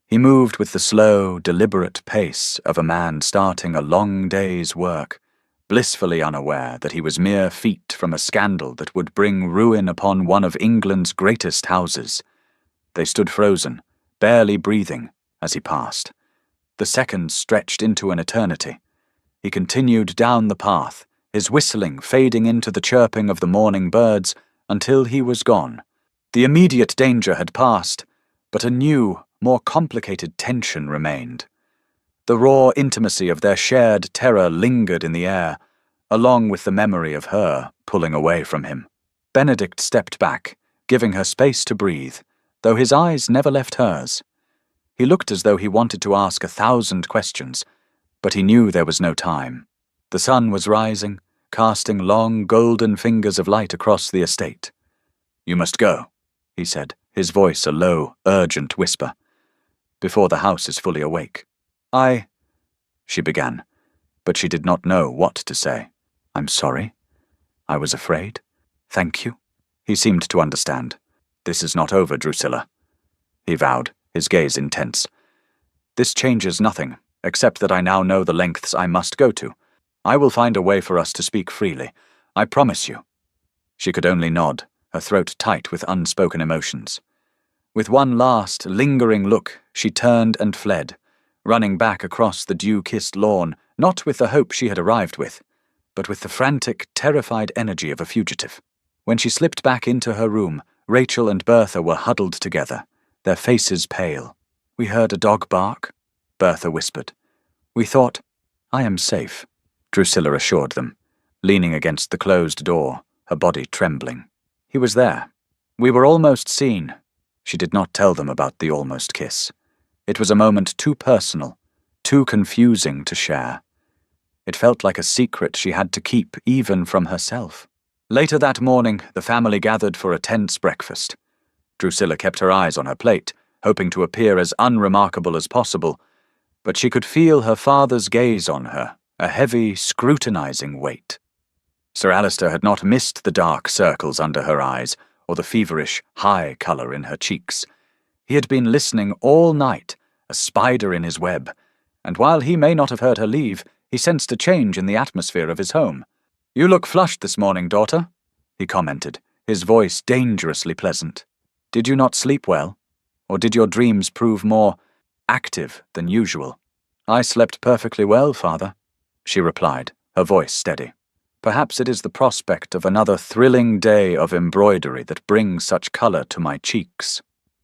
He moved with the slow, deliberate pace of a man starting a long day's work, blissfully unaware that he was mere feet from a scandal that would bring ruin upon one of England's greatest houses. They stood frozen, barely breathing, as he passed. The seconds stretched into an eternity. He continued down the path, his whistling fading into the chirping of the morning birds until he was gone. The immediate danger had passed, but a new, more complicated tension remained. The raw intimacy of their shared terror lingered in the air, along with the memory of her pulling away from him. Benedict stepped back, giving her space to breathe, though his eyes never left hers. He looked as though he wanted to ask 1,000 questions, but he knew there was no time. The sun was rising, casting long golden fingers of light across the estate. "You must go," he said, his voice a low, urgent whisper, "before the house is fully awake." She began, but she did not know what to say. "I'm sorry. I was afraid. Thank you." He seemed to understand. "This is not over, Drusilla," he vowed, his gaze intense. "This changes nothing, except that I now know the lengths I must go to. I will find a way for us to speak freely. I promise you." She could only nod, her throat tight with unspoken emotions. With one last, lingering look, she turned and fled, running back across the dew-kissed lawn, not with the hope she had arrived with, but with the frantic, terrified energy of a fugitive. When she slipped back into her room, Rachel and Bertha were huddled together, their faces pale. "We heard a dog bark," Bertha whispered. "We thought—" "I am safe," Drusilla assured them, leaning against the closed door, her body trembling. He was there. We were almost seen. She did not tell them about the almost kiss. It was a moment too personal, too confusing to share. It felt like a secret she had to keep even from herself. Later that morning, the family gathered for a tense breakfast. Drusilla kept her eyes on her plate, hoping to appear as unremarkable as possible, but she could feel her father's gaze on her, a heavy, scrutinizing weight. Sir Alister had not missed the dark circles under her eyes, or the feverish, high colour in her cheeks. He had been listening all night, a spider in his web, and while he may not have heard her leave, he sensed a change in the atmosphere of his home. "You look flushed this morning, daughter," he commented, his voice dangerously pleasant. "Did you not sleep well? Or did your dreams prove more—" active than usual. "I slept perfectly well, Father," she replied, her voice steady. "Perhaps it is the prospect of another thrilling day of embroidery that brings such colour to my cheeks."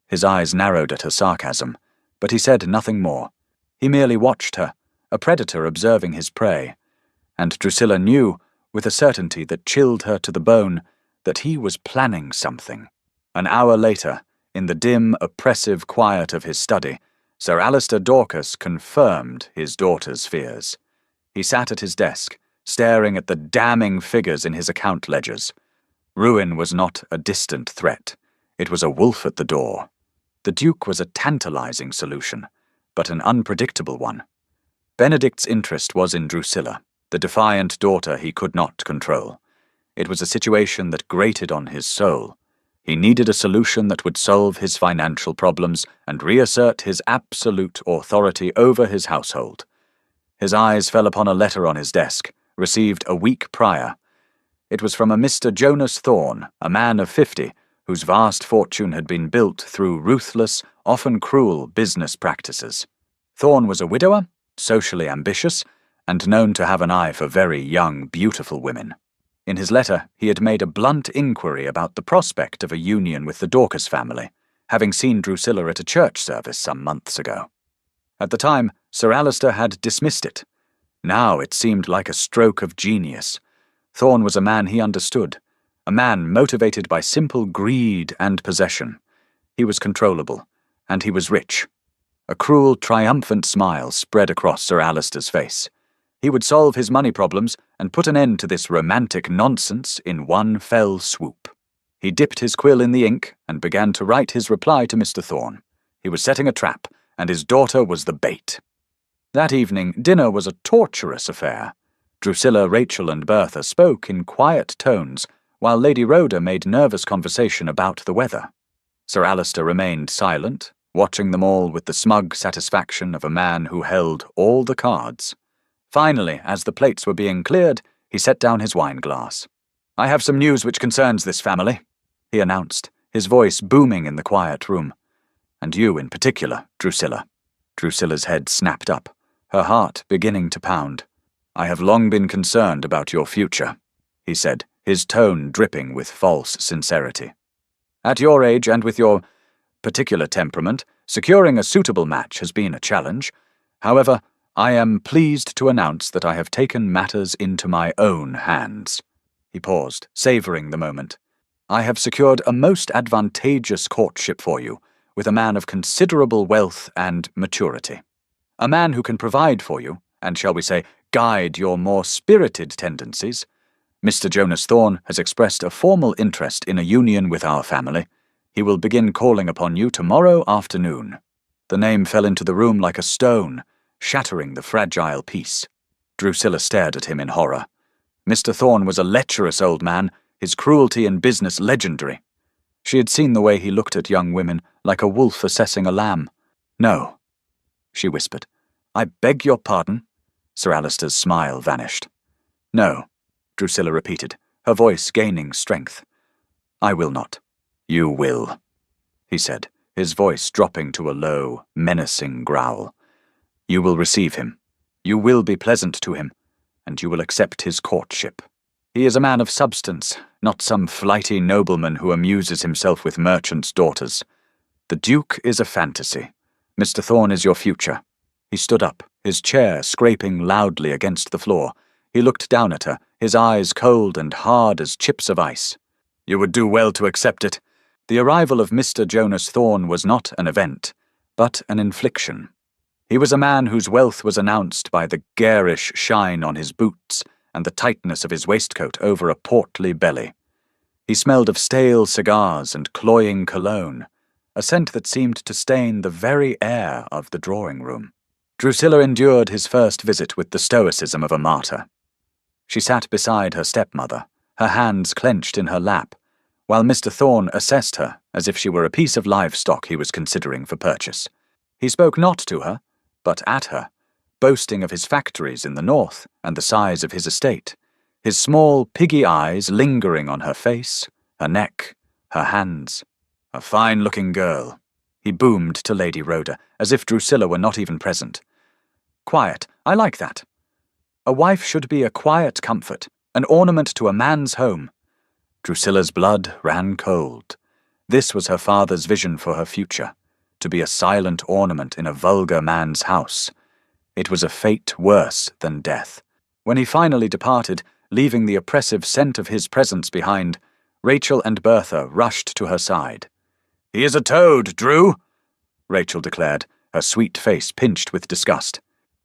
His eyes narrowed at her sarcasm, but he said nothing more. He merely watched her, a predator observing his prey, and Drusilla knew, with a certainty that chilled her to the bone, that he was planning something. An hour later, in the dim, oppressive quiet of his study, Sir Alister Dorcas confirmed his daughter's fears. He sat at his desk, staring at the damning figures in his account ledgers. Ruin was not a distant threat. It was a wolf at the door. The Duke was a tantalizing solution, but an unpredictable one. Benedict's interest was in Drusilla, the defiant daughter he could not control. It was a situation that grated on his soul. He needed a solution that would solve his financial problems and reassert his absolute authority over his household. His eyes fell upon a letter on his desk, received a week prior. It was from a Mr. Jonas Thorne, a man of 50, whose vast fortune had been built through ruthless, often cruel business practices. Thorne was a widower, socially ambitious, and known to have an eye for very young, beautiful women. In his letter, he had made a blunt inquiry about the prospect of a union with the Dorcas family, having seen Drusilla at a church service some months ago. At the time, Sir Alister had dismissed it. Now it seemed like a stroke of genius. Thorne was a man he understood, a man motivated by simple greed and possession. He was controllable, and he was rich. A cruel, triumphant smile spread across Sir Alister's face. He would solve his money problems and put an end to this romantic nonsense in one fell swoop. He dipped his quill in the ink and began to write his reply to Mr. Thorne. He was setting a trap, and his daughter was the bait. That evening, dinner was a torturous affair. Drusilla, Rachel, and Bertha spoke in quiet tones, while Lady Rhoda made nervous conversation about the weather. Sir Alister remained silent, watching them all with the smug satisfaction of a man who held all the cards. Finally, as the plates were being cleared, he set down his wine-glass. "I have some news which concerns this family," he announced, his voice booming in the quiet room. "And you in particular, Drusilla." Drusilla's head snapped up, her heart beginning to pound. "I have long been concerned about your future," he said, his tone dripping with false sincerity. "At your age and with your particular temperament, securing a suitable match has been a challenge. However, I am pleased to announce that I have taken matters into my own hands." He paused, savouring the moment. "I have secured a most advantageous courtship for you, with a man of considerable wealth and maturity. A man who can provide for you, and shall we say, guide your more spirited tendencies. Mr. Jonas Thorne has expressed a formal interest in a union with our family. He will begin calling upon you tomorrow afternoon." The name fell into the room like a stone, shattering the fragile peace. Drusilla stared at him in horror. Mr. Thorne was a lecherous old man, his cruelty in business legendary. She had seen the way he looked at young women, like a wolf assessing a lamb. "No," she whispered. "I beg your pardon." Sir Alister's smile vanished. "No," Drusilla repeated, her voice gaining strength. "I will not." "You will," he said, his voice dropping to a low, menacing growl. "You will receive him. You will be pleasant to him, and you will accept his courtship. He is a man of substance, not some flighty nobleman who amuses himself with merchants' daughters. The Duke is a fantasy. Mr. Thorne is your future." He stood up, his chair scraping loudly against the floor. He looked down at her, his eyes cold and hard as chips of ice. "You would do well to accept it. The arrival of Mr. Jonas Thorne was not an event, but an infliction. He was a man whose wealth was announced by the garish shine on his boots and the tightness of his waistcoat over a portly belly. He smelled of stale cigars and cloying cologne, a scent that seemed to stain the very air of the drawing-room. Drusilla endured his first visit with the stoicism of a martyr. She sat beside her stepmother, her hands clenched in her lap, while Mr. Thorne assessed her as if she were a piece of livestock he was considering for purchase. He spoke not to her, but at her, boasting of his factories in the north and the size of his estate, his small, piggy eyes lingering on her face, her neck, her hands. "A fine-looking girl," he he boomed to Lady Rhoda, as if Drusilla were not even present. "Quiet, I like that. A wife should be a quiet comfort, an ornament to a man's home." Drusilla's blood ran cold. This was her father's vision for her future, to be a silent ornament in a vulgar man's house. It was a fate worse than death. When he finally departed, leaving the oppressive scent of his presence behind, Rachel and Bertha rushed to her side. "He is a toad, Drew," Rachel declared, her sweet face pinched with disgust.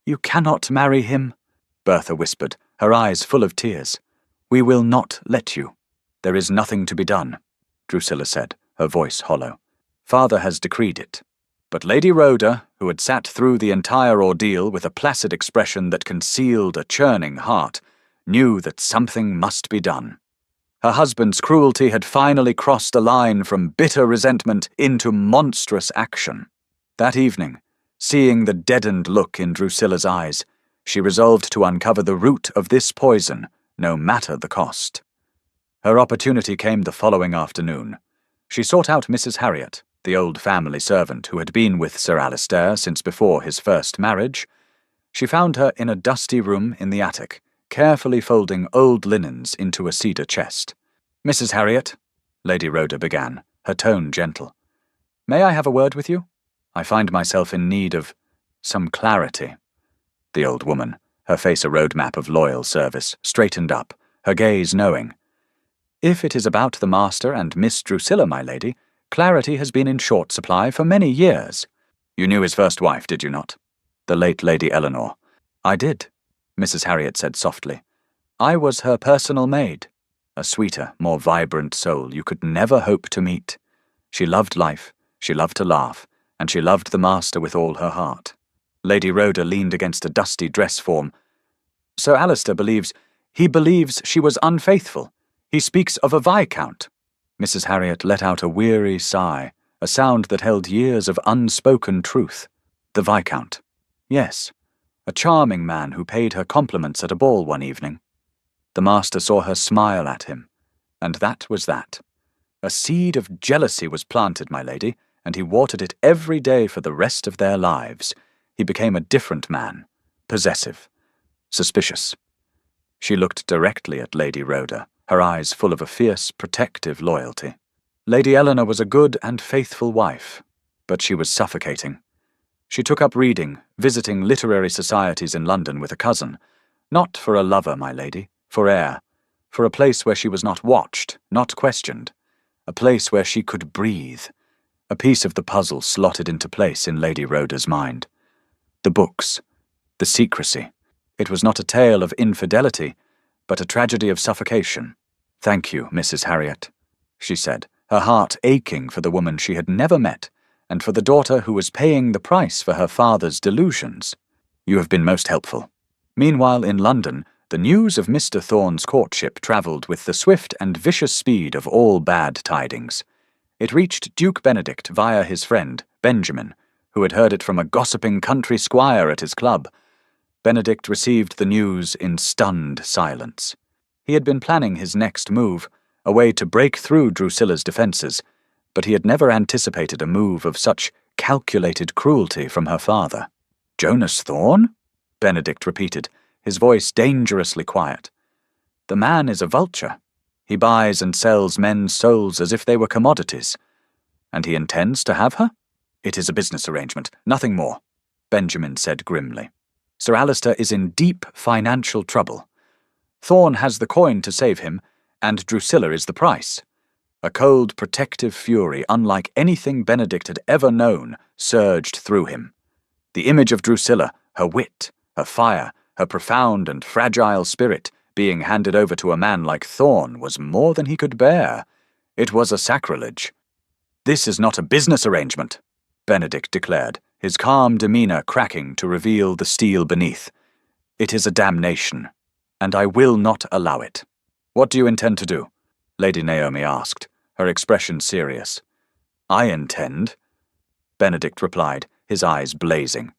"You cannot marry him," Bertha whispered, her eyes full of tears. "We will not let you." "There is nothing to be done," Drusilla said, her voice hollow. "Father has decreed it." But Lady Rhoda, who had sat through the entire ordeal with a placid expression that concealed a churning heart, knew that something must be done. Her husband's cruelty had finally crossed a line from bitter resentment into monstrous action. That evening, seeing the deadened look in Drusilla's eyes, she resolved to uncover the root of this poison, no matter the cost. Her opportunity came the following afternoon. She sought out Mrs. Harriet, the old family servant who had been with Sir Alistair since before his first marriage. She found her in a dusty room in the attic, carefully folding old linens into a cedar chest. "Mrs. Harriet," Lady Rhoda began, her tone gentle, "may I have a word with you? I find myself in need of some clarity." The old woman, her face a roadmap of loyal service, straightened up, her gaze knowing. "If it is about the master and Miss Drusilla, my lady, clarity has been in short supply for many years." "You knew his first wife, did you not? The late Lady Eleanor?" "I did," Mrs. Harriet said softly. "I was her personal maid, a sweeter, more vibrant soul you could never hope to meet. She loved life, she loved to laugh, and she loved the master with all her heart." Lady Rhoda leaned against a dusty dress form. "Sir Alistair believes she was unfaithful. He speaks of a viscount." Mrs. Harriet let out a weary sigh, a sound that held years of unspoken truth. "The viscount. Yes, a charming man who paid her compliments at a ball one evening. The master saw her smile at him, and that was that. A seed of jealousy was planted, my lady, and he watered it every day for the rest of their lives. He became a different man, possessive, suspicious." She looked directly at Lady Rhoda, her eyes full of a fierce, protective loyalty. Lady Eleanor was a good and faithful wife, but she was suffocating. She took up reading, visiting literary societies in London with a cousin, not for a lover, my lady, for air, for a place where she was not watched, not questioned, a place where she could breathe. A piece of the puzzle slotted into place in Lady Rhoda's mind. The books, the secrecy. It was not a tale of infidelity, but a tragedy of suffocation. "Thank you, Mrs. Harriet," she said, her heart aching for the woman she had never met, and for the daughter who was paying the price for her father's delusions. "You have been most helpful." Meanwhile, in London, the news of Mr. Thorne's courtship travelled with the swift and vicious speed of all bad tidings. It reached Duke Benedict via his friend, Benjamin, who had heard it from a gossiping country squire at his club. Benedict received the news in stunned silence. He had been planning his next move, a way to break through Drusilla's defences, but he had never anticipated a move of such calculated cruelty from her father. "Jonas Thorne?" Benedict repeated, his voice dangerously quiet. "The man is a vulture. He buys and sells men's souls as if they were commodities. And he intends to have her? It is a business arrangement, nothing more," Benjamin said grimly. "Sir Alistair is in deep financial trouble. Thorne has the coin to save him, and Drusilla is the price." A cold, protective fury, unlike anything Benedict had ever known, surged through him. The image of Drusilla, her wit, her fire, her profound and fragile spirit, being handed over to a man like Thorne was more than he could bear. It was a sacrilege. "This is not a business arrangement," Benedict declared, his calm demeanour cracking to reveal the steel beneath. "It is a damnation, and I will not allow it." "What do you intend to do?" Lady Naomi asked, her expression serious. "I intend," Benedict replied, his eyes blazing,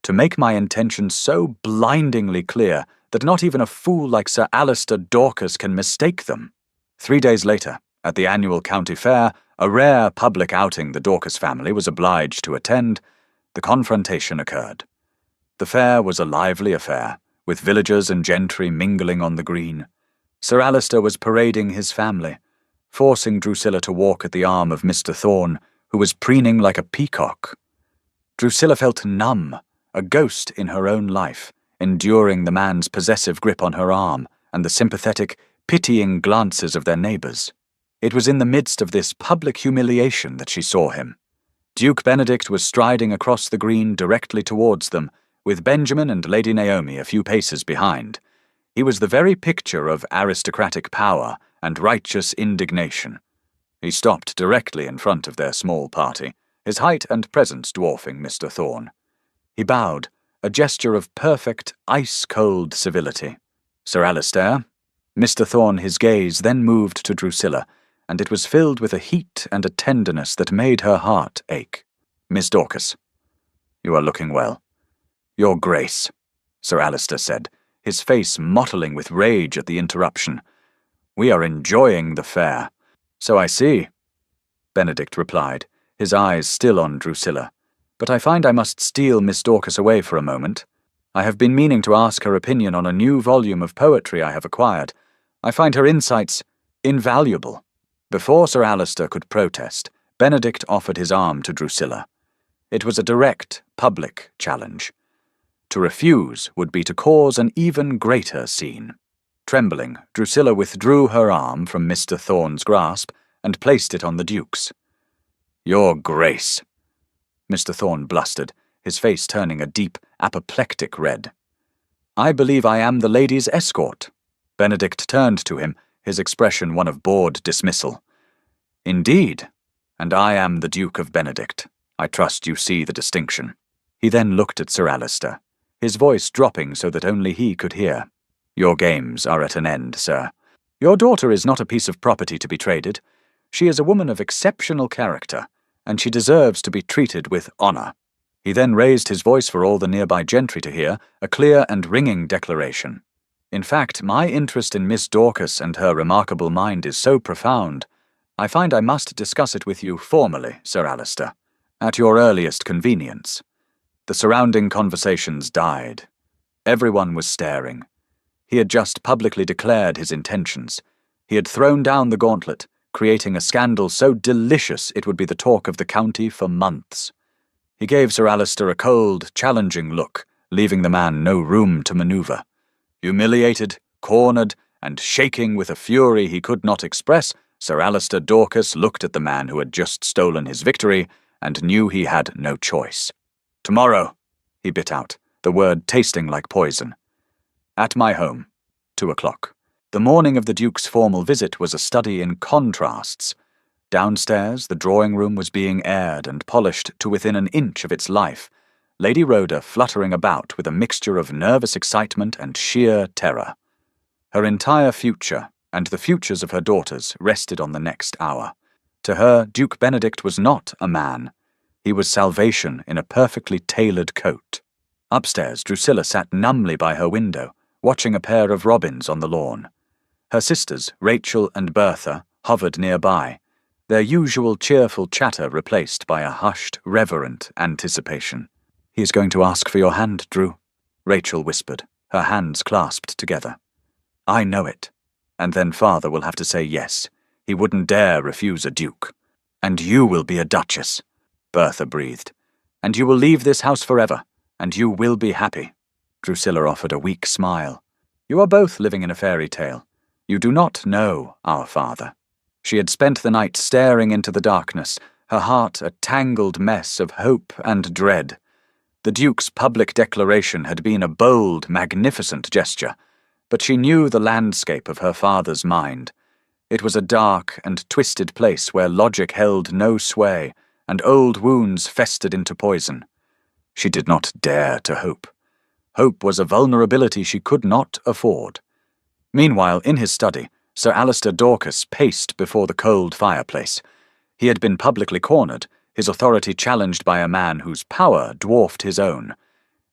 "to make my intentions so blindingly clear that not even a fool like Sir Alistair Dorcas can mistake them." 3 days later, At the annual county fair, a rare public outing the Dorcas family was obliged to attend, the confrontation occurred. The fair was a lively affair, with villagers and gentry mingling on the green. Sir Alister was parading his family, forcing Drusilla to walk at the arm of Mr. Thorne, who was preening like a peacock. Drusilla felt numb, a ghost in her own life, enduring the man's possessive grip on her arm and the sympathetic, pitying glances of their neighbours. It was in the midst of this public humiliation that she saw him. Duke Benedict was striding across the green directly towards them, with Benjamin and Lady Naomi a few paces behind. He was the very picture of aristocratic power and righteous indignation. He stopped directly in front of their small party, his height and presence dwarfing Mr. Thorne. He bowed, a gesture of perfect, ice-cold civility. Sir Alister. Mr. Thorne, his gaze then moved to Drusilla, and it was filled with a heat and a tenderness that made her heart ache. Miss Dorcas, you are looking well. Your Grace, Sir Alister said, his face mottling with rage at the interruption. We are enjoying the fair. So I see, Benedict replied, his eyes still on Drusilla. But I find I must steal Miss Dorcas away for a moment. I have been meaning to ask her opinion on a new volume of poetry I have acquired. I find her insights invaluable. Before Sir Alister could protest, Benedict offered his arm to Drusilla. It was a direct, public challenge. To refuse would be to cause an even greater scene. Trembling, Drusilla withdrew her arm from Mr. Thorne's grasp and placed it on the Duke's. Your Grace, Mr. Thorne blustered, his face turning a deep, apoplectic red. I believe I am the lady's escort. Benedict turned to him, his expression one of bored dismissal. Indeed, and I am the Duke of Benedict. I trust you see the distinction. He then looked at Sir Alister, his voice dropping so that only he could hear. Your games are at an end, sir. Your daughter is not a piece of property to be traded. She is a woman of exceptional character, and she deserves to be treated with honour. He then raised his voice for all the nearby gentry to hear, a clear and ringing declaration. In fact, my interest in Miss Dorcas and her remarkable mind is so profound, I find I must discuss it with you formally, Sir Alister, at your earliest convenience. The surrounding conversations died. Everyone was staring. He had just publicly declared his intentions. He had thrown down the gauntlet, creating a scandal so delicious it would be the talk of the county for months. He gave Sir Alister a cold, challenging look, leaving the man no room to manoeuvre. Humiliated, cornered, and shaking with a fury he could not express, Sir Alister Dorcas looked at the man who had just stolen his victory and knew he had no choice. Tomorrow, he bit out, the word tasting like poison. At my home, 2 o'clock. The morning of the Duke's formal visit was a study in contrasts. Downstairs, the drawing-room was being aired and polished to within an inch of its life, Lady Rhoda fluttering about with a mixture of nervous excitement and sheer terror. Her entire future, and the futures of her daughters, rested on the next hour. To her, Duke Benedict was not a man. He was salvation in a perfectly tailored coat. Upstairs, Drusilla sat numbly by her window, watching a pair of robins on the lawn. Her sisters, Rachel and Bertha, hovered nearby, their usual cheerful chatter replaced by a hushed, reverent anticipation. He is going to ask for your hand, Drew, Rachel whispered, her hands clasped together. I know it. And then father will have to say yes. He wouldn't dare refuse a duke. And you will be a duchess, Bertha breathed. And you will leave this house forever, and you will be happy. Drusilla offered a weak smile. You are both living in a fairy tale. You do not know our father. She had spent the night staring into the darkness, her heart a tangled mess of hope and dread. The Duke's public declaration had been a bold, magnificent gesture, but she knew the landscape of her father's mind. It was a dark and twisted place where logic held no sway, and old wounds festered into poison. She did not dare to hope. Hope was a vulnerability she could not afford. Meanwhile, in his study, Sir Alister Dorcas paced before the cold fireplace. He had been publicly cornered, his authority challenged by a man whose power dwarfed his own.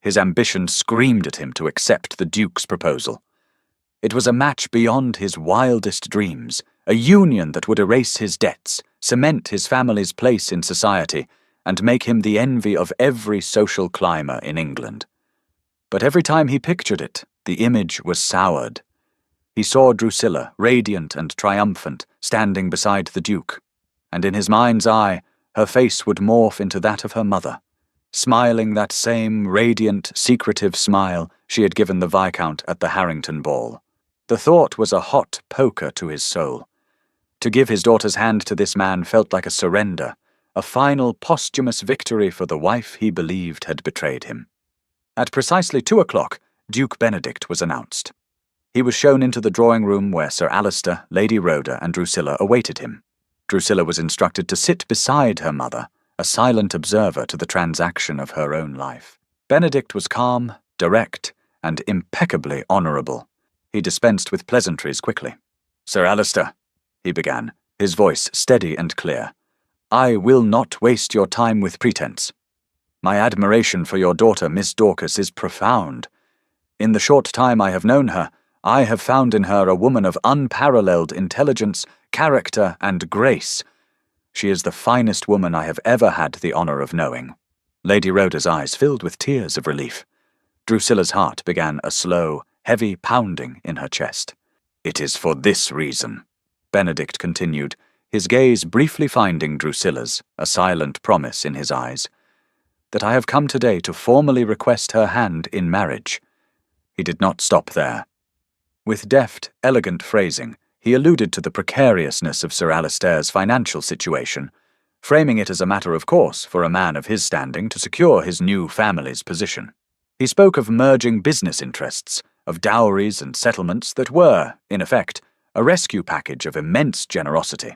His ambition screamed at him to accept the Duke's proposal. It was a match beyond his wildest dreams, a union that would erase his debts, cement his family's place in society, and make him the envy of every social climber in England. But every time he pictured it, the image was soured. He saw Drusilla, radiant and triumphant, standing beside the Duke, and in his mind's eye, her face would morph into that of her mother, smiling that same radiant, secretive smile she had given the Viscount at the Harrington ball. The thought was a hot poker to his soul. To give his daughter's hand to this man felt like a surrender, a final posthumous victory for the wife he believed had betrayed him. At precisely 2 o'clock, Duke Benedict was announced. He was shown into the drawing-room where Sir Alister, Lady Rhoda, and Drusilla awaited him. Drusilla was instructed to sit beside her mother, a silent observer to the transaction of her own life. Benedict was calm, direct, and impeccably honourable. He dispensed with pleasantries quickly. "Sir Alister," he began, his voice steady and clear, "I will not waste your time with pretense. My admiration for your daughter, Miss Dorcas, is profound. In the short time I have known her, I have found in her a woman of unparalleled intelligence, character, and grace. She is the finest woman I have ever had the honour of knowing." Lady Rhoda's eyes filled with tears of relief. Drusilla's heart began a slow, heavy pounding in her chest. "It is for this reason," Benedict continued, his gaze briefly finding Drusilla's, a silent promise in his eyes, "that I have come today to formally request her hand in marriage." He did not stop there. With deft, elegant phrasing, he alluded to the precariousness of Sir Alister's financial situation, framing it as a matter of course for a man of his standing to secure his new family's position. He spoke of merging business interests, of dowries and settlements that were, in effect, a rescue package of immense generosity.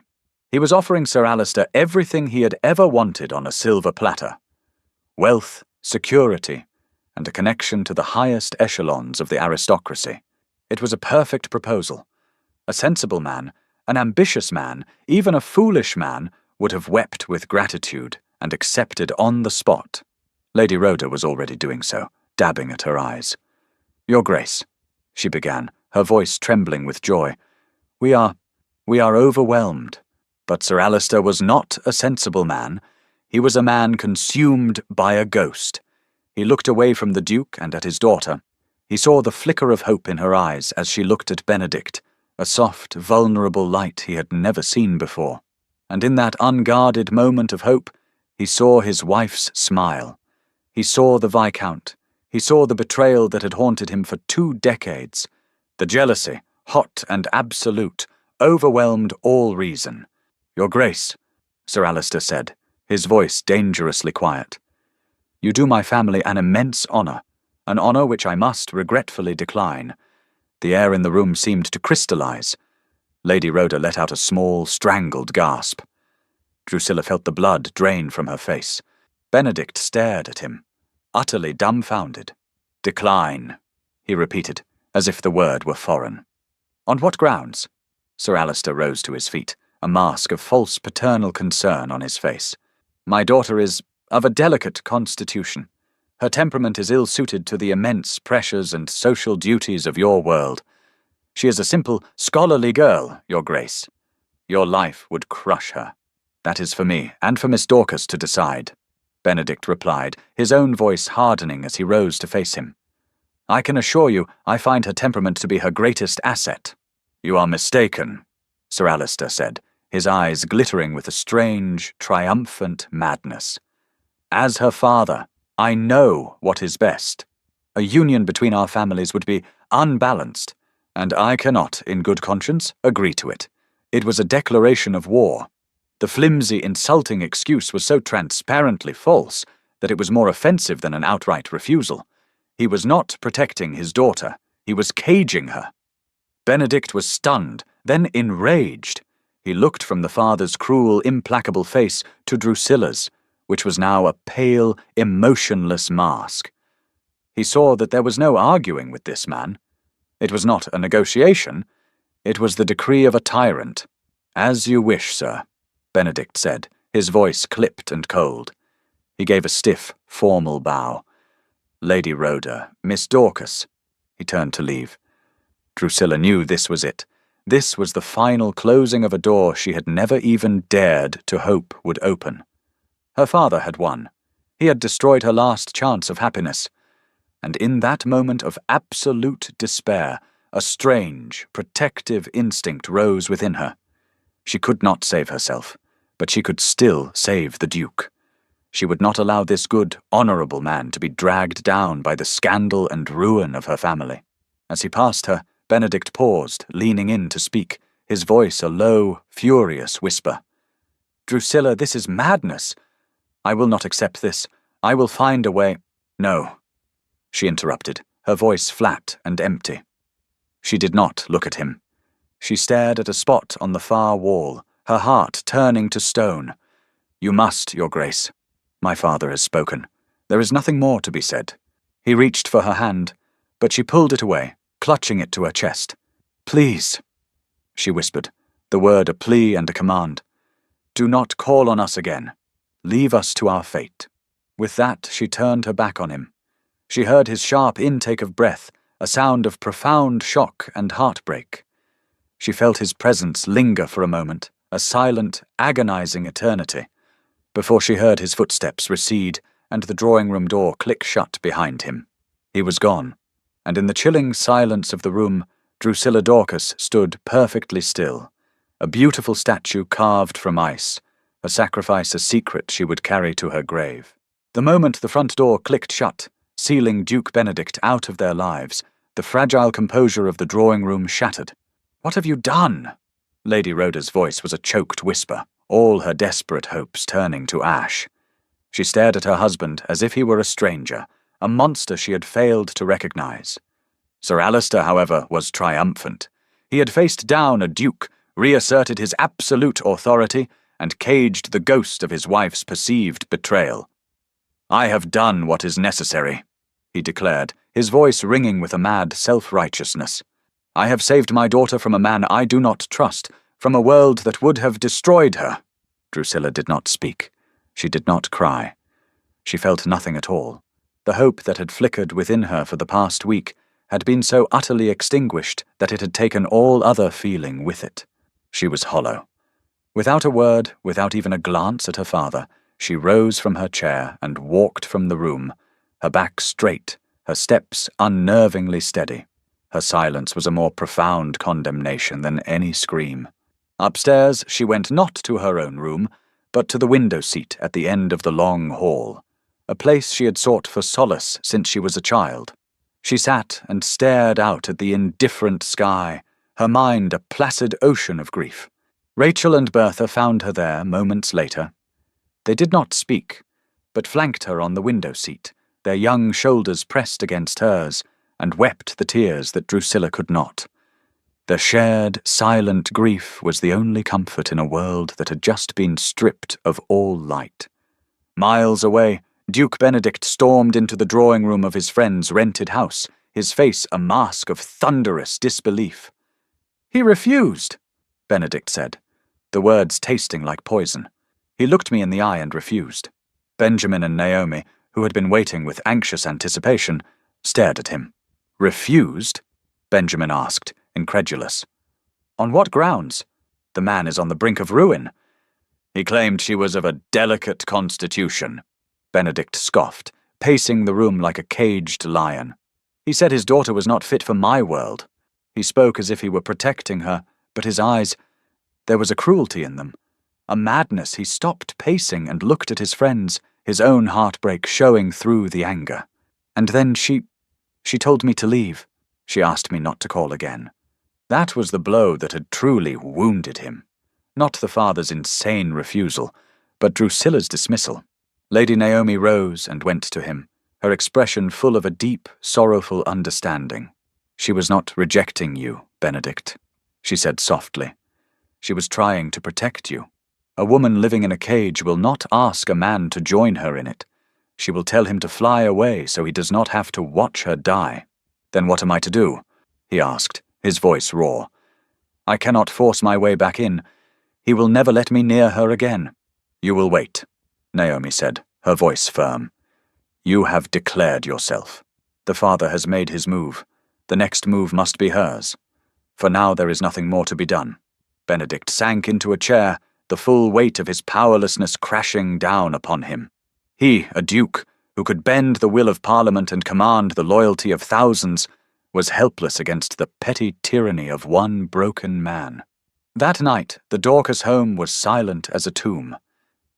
He was offering Sir Alister everything he had ever wanted on a silver platter: wealth, security, and a connection to the highest echelons of the aristocracy. It was a perfect proposal. A sensible man, an ambitious man, even a foolish man, would have wept with gratitude and accepted on the spot. Lady Rhoda was already doing so, dabbing at her eyes. "Your Grace," she began, her voice trembling with joy, We are overwhelmed. But Sir Alister was not a sensible man. He was a man consumed by a ghost. He looked away from the Duke and at his daughter. He saw the flicker of hope in her eyes as she looked at Benedict, a soft, vulnerable light he had never seen before. And in that unguarded moment of hope, he saw his wife's smile. He saw the Viscount. He saw the betrayal that had haunted him for 2 decades. The jealousy, hot and absolute, overwhelmed all reason. "Your Grace," Sir Alister said, his voice dangerously quiet, "you do my family an immense honour, an honour which I must regretfully decline." The air in the room seemed to crystallize. Lady Rhoda let out a small, strangled gasp. Drusilla felt the blood drain from her face. Benedict stared at him, utterly dumbfounded. "Decline," he repeated, as if the word were foreign. "On what grounds?" Sir Alister rose to his feet, a mask of false paternal concern on his face. "My daughter is of a delicate constitution. Her temperament is ill-suited to the immense pressures and social duties of your world. She is a simple, scholarly girl, Your Grace. Your life would crush her. That is for me, and for Miss Dorcas to decide," Benedict replied, his own voice hardening as he rose to face him. "I can assure you I find her temperament to be her greatest asset." "You are mistaken," Sir Alister said, his eyes glittering with a strange, triumphant madness. "As her father, I know what is best. A union between our families would be unbalanced, and I cannot, in good conscience, agree to it. It was a declaration of war. The flimsy, insulting excuse was so transparently false that it was more offensive than an outright refusal. He was not protecting his daughter. He was caging her." Benedict was stunned, then enraged. He looked from the father's cruel, implacable face to Drusilla's, which was now a pale, emotionless mask. He saw that there was no arguing with this man. It was not a negotiation. It was the decree of a tyrant. "As you wish, sir," Benedict said, his voice clipped and cold. He gave a stiff, formal bow. "Lady Rhoda, Miss Dorcas." He turned to leave. Drusilla knew this was it. This was the final closing of a door she had never even dared to hope would open. Her father had won. He had destroyed her last chance of happiness. And in that moment of absolute despair, a strange, protective instinct rose within her. She could not save herself, but she could still save the Duke. She would not allow this good, honourable man to be dragged down by the scandal and ruin of her family. As he passed her, Benedict paused, leaning in to speak, his voice a low, furious whisper. "Drusilla, this is madness. I will not accept this. I will find a way—" "No," she interrupted, her voice flat and empty. She did not look at him. She stared at a spot on the far wall, her heart turning to stone. "You must, Your Grace. My father has spoken. There is nothing more to be said." He reached for her hand, but she pulled it away, clutching it to her chest. "Please," she whispered, the word a plea and a command. "Do not call on us again. Leave us to our fate." With that, she turned her back on him. She heard his sharp intake of breath, a sound of profound shock and heartbreak. She felt his presence linger for a moment, a silent, agonizing eternity, before she heard his footsteps recede and the drawing-room door click shut behind him. He was gone, and in the chilling silence of the room, Drusilla Dorcas stood perfectly still, a beautiful statue carved from ice, a sacrifice a secret she would carry to her grave. The moment the front door clicked shut, sealing Duke Benedict out of their lives, the fragile composure of the drawing-room shattered. "What have you done?" Lady Rhoda's voice was a choked whisper, all her desperate hopes turning to ash. She stared at her husband as if he were a stranger, a monster she had failed to recognize. Sir Alistair, however, was triumphant. He had faced down a duke, reasserted his absolute authority, and caged the ghost of his wife's perceived betrayal. "I have done what is necessary," he declared, his voice ringing with a mad self-righteousness. "I have saved my daughter from a man I do not trust, from a world that would have destroyed her." Drusilla did not speak. She did not cry. She felt nothing at all. The hope that had flickered within her for the past week had been so utterly extinguished that it had taken all other feeling with it. She was hollow. Without a word, without even a glance at her father, she rose from her chair and walked from the room, her back straight, her steps unnervingly steady. Her silence was a more profound condemnation than any scream. Upstairs, she went not to her own room, but to the window seat at the end of the long hall, a place she had sought for solace since she was a child. She sat and stared out at the indifferent sky, her mind a placid ocean of grief. Rachel and Bertha found her there moments later. They did not speak, but flanked her on the window seat, their young shoulders pressed against hers, and wept the tears that Drusilla could not. Their shared, silent grief was the only comfort in a world that had just been stripped of all light. Miles away, Duke Benedict stormed into the drawing-room of his friend's rented house, his face a mask of thunderous disbelief. "He refused," Benedict said, the words tasting like poison. "He looked me in the eye and refused." Benjamin and Naomi, who had been waiting with anxious anticipation, stared at him. "Refused?" Benjamin asked, incredulous. "On what grounds? The man is on the brink of ruin." "He claimed she was of a delicate constitution," Benedict scoffed, pacing the room like a caged lion. "He said his daughter was not fit for my world." He spoke as if he were protecting her, but his eyes, there was a cruelty in them, a madness. He stopped pacing and looked at his friends, his own heartbreak showing through the anger. "And then she told me to leave. She asked me not to call again." That was the blow that had truly wounded him. Not the father's insane refusal, but Drusilla's dismissal. Lady Naomi rose and went to him, her expression full of a deep, sorrowful understanding. "She was not rejecting you, Benedict," she said softly. "She was trying to protect you. A woman living in a cage will not ask a man to join her in it. She will tell him to fly away so he does not have to watch her die." "Then what am I to do?" he asked, his voice raw. "I cannot force my way back in. He will never let me near her again." "You will wait," Naomi said, her voice firm. "You have declared yourself. The father has made his move. The next move must be hers. For now there is nothing more to be done. Benedict sank into a chair, the full weight of his powerlessness crashing down upon him. He, a duke, who could bend the will of Parliament and command the loyalty of thousands, was helpless against the petty tyranny of one broken man. That night, the Dorcas home was silent as a tomb.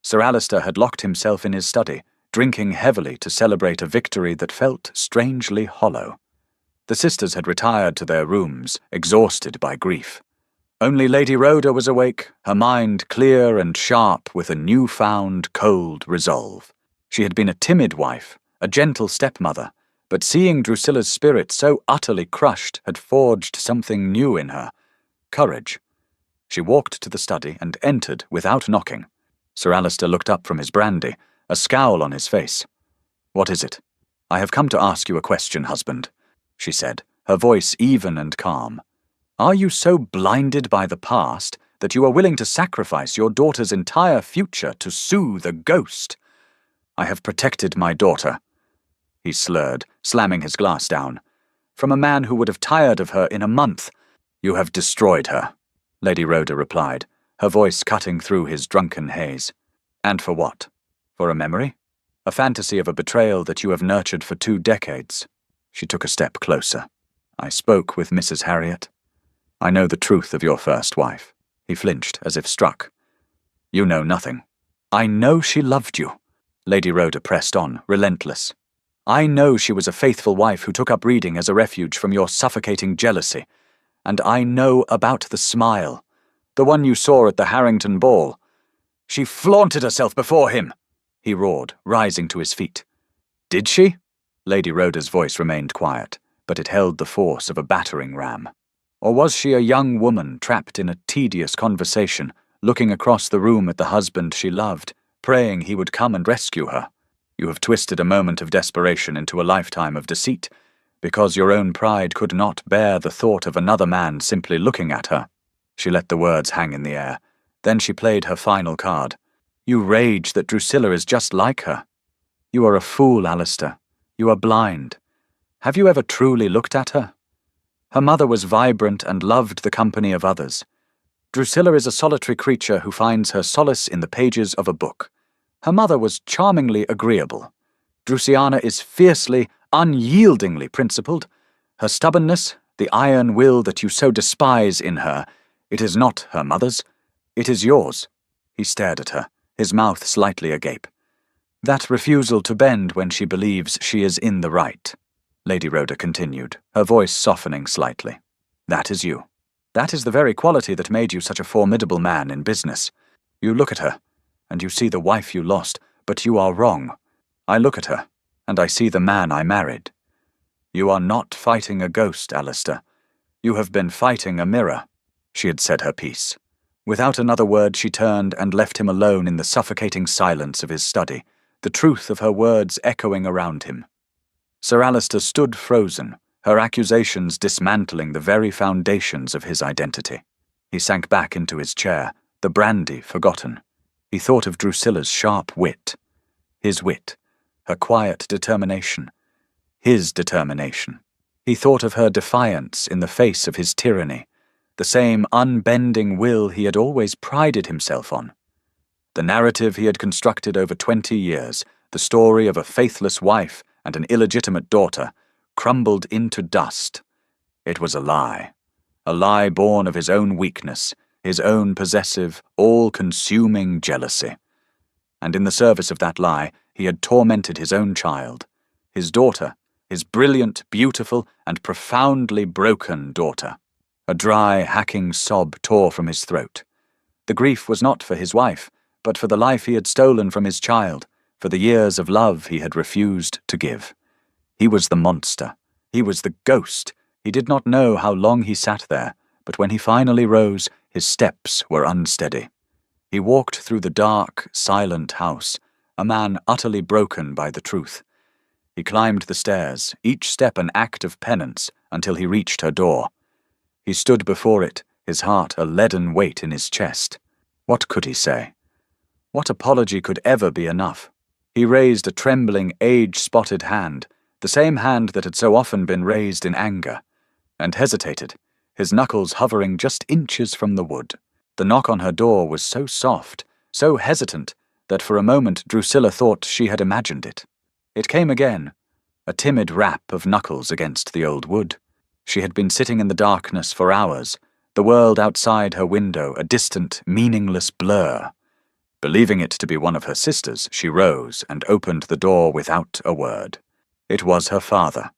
Sir Alister had locked himself in his study, drinking heavily to celebrate a victory that felt strangely hollow. The sisters had retired to their rooms, exhausted by grief. Only Lady Rhoda was awake, her mind clear and sharp with a newfound cold resolve. She had been a timid wife, a gentle stepmother, but seeing Drusilla's spirit so utterly crushed had forged something new in her: courage. She walked to the study and entered without knocking. Sir Alister looked up from his brandy, a scowl on his face. "What is it?" "I have come to ask you a question, husband," she said, her voice even and calm. "Are you so blinded by the past that you are willing to sacrifice your daughter's entire future to soothe a ghost?" "I have protected my daughter," he slurred, slamming his glass down, "from a man who would have tired of her in a month." "You have destroyed her," Lady Rhoda replied, her voice cutting through his drunken haze. "And for what? For a memory? A fantasy of a betrayal that you have nurtured for 2 decades. She took a step closer. "I spoke with Mrs. Harriet. I know the truth of your first wife." He flinched, as if struck. "You know nothing." "I know she loved you," Lady Rhoda pressed on, relentless. "I know she was a faithful wife who took up reading as a refuge from your suffocating jealousy. And I know about the smile, the one you saw at the Harrington ball. She flaunted herself before him," he roared, rising to his feet. "Did she?" Lady Rhoda's voice remained quiet, but it held the force of a battering ram. "Or was she a young woman trapped in a tedious conversation, looking across the room at the husband she loved, praying he would come and rescue her? You have twisted a moment of desperation into a lifetime of deceit, because your own pride could not bear the thought of another man simply looking at her." She let the words hang in the air. Then she played her final card. "You rage that Drusilla is just like her. You are a fool, Alister. You are blind. Have you ever truly looked at her? Her mother was vibrant and loved the company of others. Drusilla is a solitary creature who finds her solace in the pages of a book. Her mother was charmingly agreeable. Drusiana is fiercely, unyieldingly principled. Her stubbornness, the iron will that you so despise in her, it is not her mother's. It is yours." He stared at her, his mouth slightly agape. "That refusal to bend when she believes she is in the right," Lady Rhoda continued, her voice softening slightly. "That is you. That is the very quality that made you such a formidable man in business. You look at her, and you see the wife you lost, but you are wrong. I look at her, and I see the man I married. You are not fighting a ghost, Alister. You have been fighting a mirror." She had said her piece. Without another word she turned and left him alone in the suffocating silence of his study, the truth of her words echoing around him. Sir Alister stood frozen, her accusations dismantling the very foundations of his identity. He sank back into his chair, the brandy forgotten. He thought of Drusilla's sharp wit. His wit. Her quiet determination. His determination. He thought of her defiance in the face of his tyranny, the same unbending will he had always prided himself on. The narrative he had constructed over 20 years, the story of a faithless wife and an illegitimate daughter, crumbled into dust. It was a lie born of his own weakness, his own possessive, all-consuming jealousy. And in the service of that lie, he had tormented his own child, his daughter, his brilliant, beautiful, and profoundly broken daughter. A dry, hacking sob tore from his throat. The grief was not for his wife, but for the life he had stolen from his child, for the years of love he had refused to give. He was the monster. He was the ghost. He did not know how long he sat there, but when he finally rose, his steps were unsteady. He walked through the dark, silent house, a man utterly broken by the truth. He climbed the stairs, each step an act of penance, until he reached her door. He stood before it, his heart a leaden weight in his chest. What could he say? What apology could ever be enough? He raised a trembling, age-spotted hand, the same hand that had so often been raised in anger, and hesitated, his knuckles hovering just inches from the wood. The knock on her door was so soft, so hesitant, that for a moment Drusilla thought she had imagined it. It came again, a timid rap of knuckles against the old wood. She had been sitting in the darkness for hours, the world outside her window a distant, meaningless blur. Believing it to be one of her sisters, she rose and opened the door without a word. It was her father.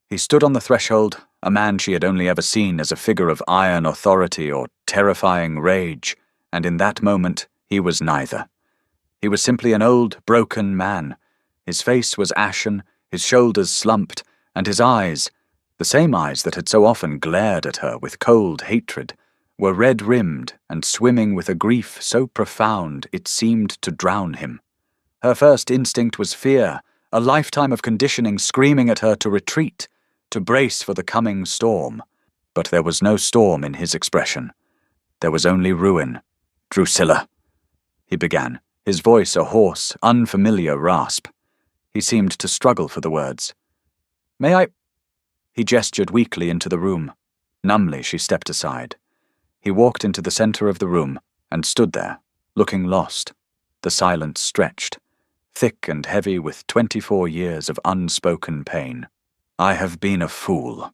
He stood on the threshold, a man she had only ever seen as a figure of iron authority or terrifying rage, and in that moment he was neither. He was simply an old, broken man. His face was ashen, his shoulders slumped, and his eyes, the same eyes that had so often glared at her with cold hatred, were red-rimmed and swimming with a grief so profound it seemed to drown him. Her first instinct was fear, a lifetime of conditioning screaming at her to retreat, to brace for the coming storm. But there was no storm in his expression. There was only ruin. "Drusilla," he began, his voice a hoarse, unfamiliar rasp. He seemed to struggle for the words. "May I—" He gestured weakly into the room. Numbly she stepped aside. He walked into the center of the room and stood there, looking lost. The silence stretched, thick and heavy with 24 years of unspoken pain. "I have been a fool,"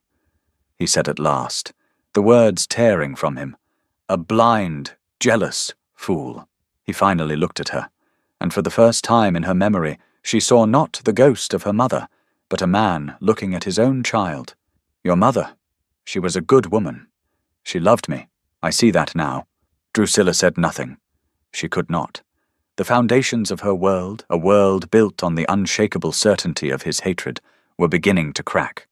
he said at last, the words tearing from him. "A blind, jealous fool." He finally looked at her, and for the first time in her memory she saw not the ghost of her mother, but a man looking at his own child. "Your mother. She was a good woman. She loved me. I see that now." Drusilla said nothing. She could not. The foundations of her world, a world built on the unshakable certainty of his hatred, were beginning to crack.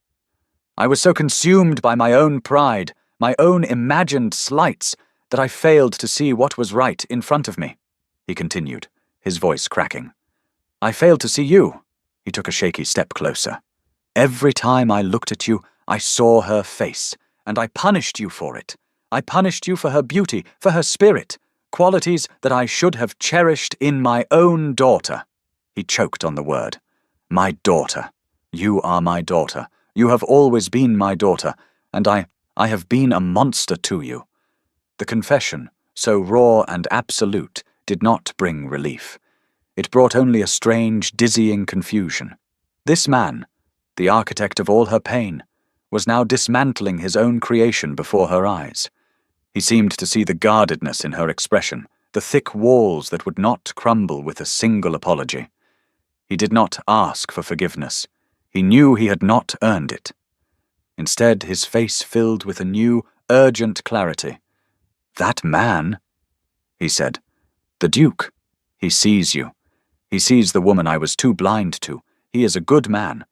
"I was so consumed by my own pride, my own imagined slights, that I failed to see what was right in front of me," he continued, his voice cracking. "I failed to see you." He took a shaky step closer. "Every time I looked at you, I saw her face, and I punished you for it. I punished you for her beauty, for her spirit, qualities that I should have cherished in my own daughter." He choked on the word. "My daughter. You are my daughter. You have always been my daughter, and I have been a monster to you." The confession, so raw and absolute, did not bring relief. It brought only a strange, dizzying confusion. This man, the architect of all her pain, was now dismantling his own creation before her eyes. He seemed to see the guardedness in her expression, the thick walls that would not crumble with a single apology. He did not ask for forgiveness. He knew he had not earned it. Instead, his face filled with a new, urgent clarity. "That man," he said, "the Duke, he sees you. He sees the woman I was too blind to. He is a good man.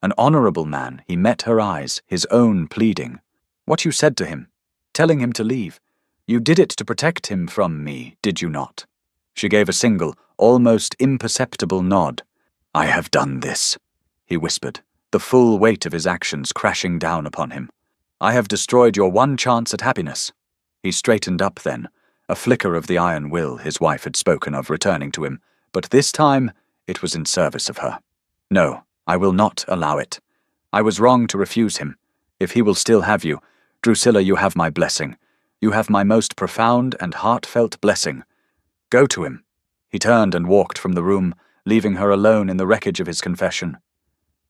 An honorable man." He met her eyes, his own pleading. "What you said to him, telling him to leave, you did it to protect him from me, did you not?" She gave a single, almost imperceptible nod. "I have done this," he whispered, the full weight of his actions crashing down upon him. "I have destroyed your one chance at happiness." He straightened up then, a flicker of the iron will his wife had spoken of returning to him, but this time it was in service of her. "No, I will not allow it. I was wrong to refuse him. If he will still have you, Drusilla, you have my blessing. You have my most profound and heartfelt blessing. Go to him." He turned and walked from the room, leaving her alone in the wreckage of his confession.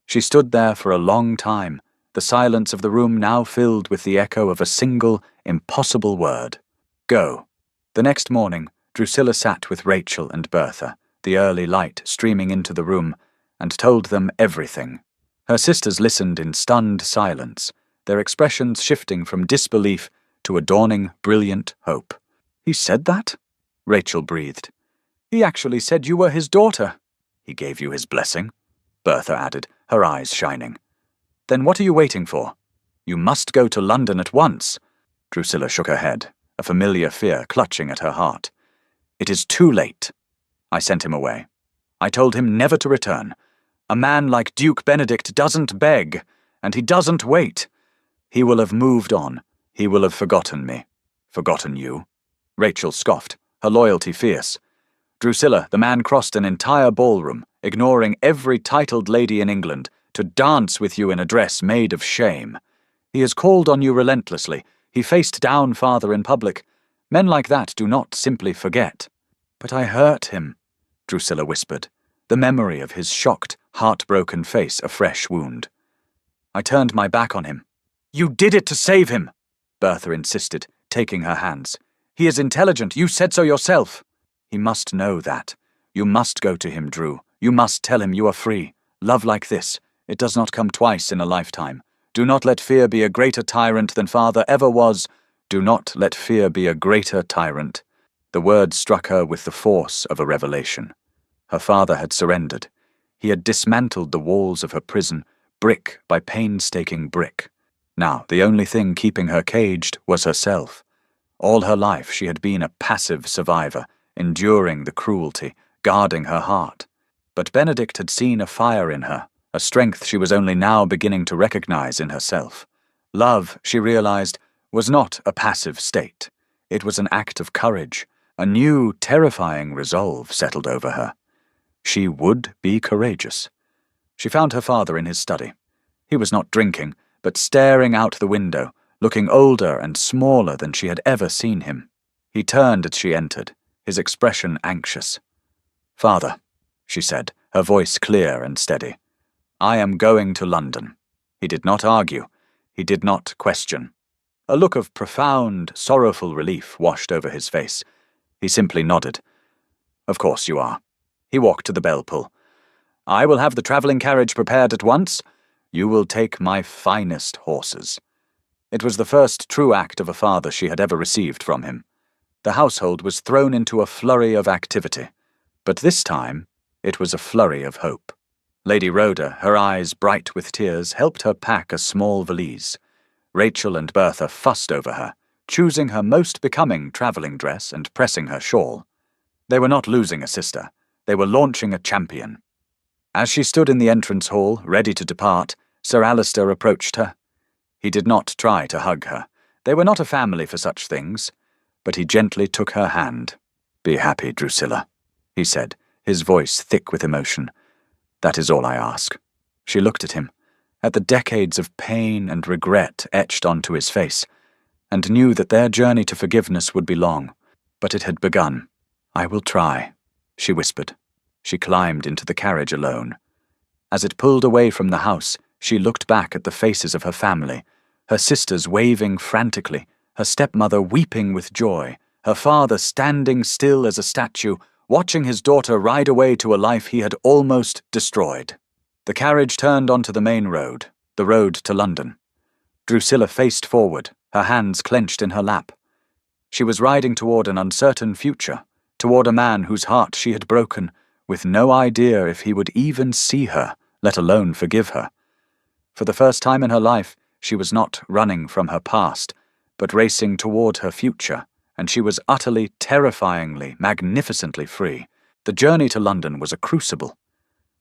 She stood there for a long time, the silence of the room now filled with the echo of a single, impossible word. "Go." The next morning, Drusilla sat with Rachel and Bertha, the early light streaming into the room, and told them everything. Her sisters listened in stunned silence, their expressions shifting from disbelief to a dawning, brilliant hope. "He said that?" Rachel breathed. "He actually said you were his daughter." "He gave you his blessing," Bertha added, her eyes shining. "Then what are you waiting for? You must go to London at once." Drusilla shook her head, a familiar fear clutching at her heart. "It is too late. I sent him away. I told him never to return. A man like Duke Benedict doesn't beg, and he doesn't wait. He will have moved on. He will have forgotten me." "Forgotten you?" Rachel scoffed, her loyalty fierce. "Drusilla, the man crossed an entire ballroom, ignoring every titled lady in England, to dance with you in a dress made of shame. He has called on you relentlessly. He faced down father in public. Men like that do not simply forget. But I hurt him, Drusilla whispered, the memory of his shocked, heartbroken face a fresh wound. I turned my back on him. You did it to save him, Bertha insisted, taking her hands. He is intelligent, you said so yourself. He must know that. You must go to him, Drew. You must tell him you are free. Love like this, it does not come twice in a lifetime. Do not let fear be a greater tyrant than father ever was. Do not let fear be a greater tyrant. The words struck her with the force of a revelation. Her father had surrendered. He had dismantled the walls of her prison, brick by painstaking brick. Now, the only thing keeping her caged was herself. All her life she had been a passive survivor, enduring the cruelty, guarding her heart. But Benedict had seen a fire in her, a strength she was only now beginning to recognize in herself. Love, she realized, was not a passive state. It was an act of courage. A new, terrifying resolve settled over her. She would be courageous. She found her father in his study. He was not drinking, but staring out the window, looking older and smaller than she had ever seen him. He turned as she entered, his expression anxious. "Father," she said, her voice clear and steady, "I am going to London." He did not argue. He did not question. A look of profound, sorrowful relief washed over his face. He simply nodded. "Of course you are." He walked to the bell pull. "I will have the travelling carriage prepared at once. You will take my finest horses." It was the first true act of a father she had ever received from him. The household was thrown into a flurry of activity, but this time it was a flurry of hope. Lady Rhoda, her eyes bright with tears, helped her pack a small valise. Rachel and Bertha fussed over her, choosing her most becoming travelling dress and pressing her shawl. They were not losing a sister. They were launching a champion. As she stood in the entrance hall, ready to depart, Sir Alistair approached her. He did not try to hug her. They were not a family for such things. But he gently took her hand. "Be happy, Drusilla," he said, his voice thick with emotion. "That is all I ask." She looked at him, at the decades of pain and regret etched onto his face, and knew that their journey to forgiveness would be long. But it had begun. "I will try," she whispered. She climbed into the carriage alone. As it pulled away from the house, she looked back at the faces of her family, her sisters waving frantically, her stepmother weeping with joy, her father standing still as a statue, watching his daughter ride away to a life he had almost destroyed. The carriage turned onto the main road, the road to London. Drusilla faced forward, her hands clenched in her lap. She was riding toward an uncertain future, toward a man whose heart she had broken, with no idea if he would even see her, let alone forgive her. For the first time in her life, she was not running from her past, but racing toward her future, and she was utterly, terrifyingly, magnificently free. The journey to London was a crucible.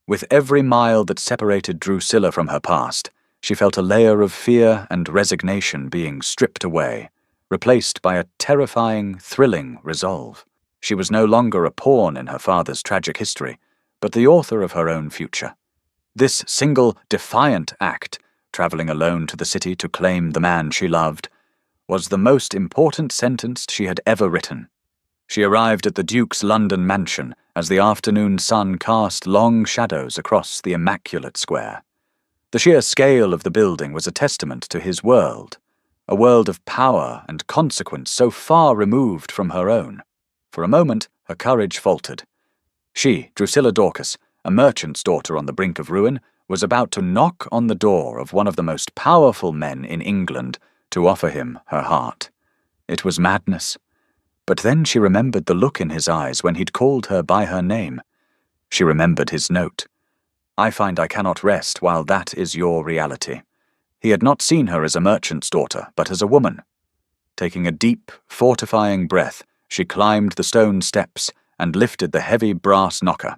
With every mile that separated Drusilla from her past, she felt a layer of fear and resignation being stripped away, replaced by a terrifying, thrilling resolve. She was no longer a pawn in her father's tragic history, but the author of her own future. This single, defiant act, travelling alone to the city to claim the man she loved, was the most important sentence she had ever written. She arrived at the Duke's London mansion as the afternoon sun cast long shadows across the immaculate square. The sheer scale of the building was a testament to his world, a world of power and consequence so far removed from her own. For a moment, her courage faltered. She, Drusilla Dorcas, a merchant's daughter on the brink of ruin, was about to knock on the door of one of the most powerful men in England to offer him her heart. It was madness. But then she remembered the look in his eyes when he'd called her by her name. She remembered his note. "I find I cannot rest while that is your reality." He had not seen her as a merchant's daughter, but as a woman. Taking a deep, fortifying breath, she climbed the stone steps and lifted the heavy brass knocker.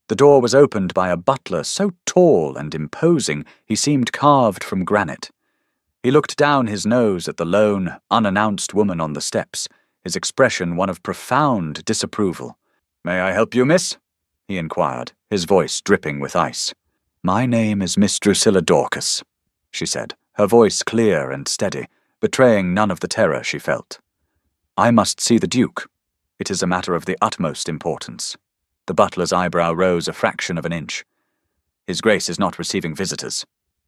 The door was opened by a butler so tall and imposing he seemed carved from granite. He looked down his nose at the lone, unannounced woman on the steps, his expression one of profound disapproval. "May I help you, miss?" he inquired, his voice dripping with ice. "My name is Miss Drusilla Dorcas," she said, her voice clear and steady, betraying none of the terror she felt. "I must see the Duke. It is a matter of the utmost importance." The butler's eyebrow rose a fraction of an inch. "His Grace is not receiving visitors."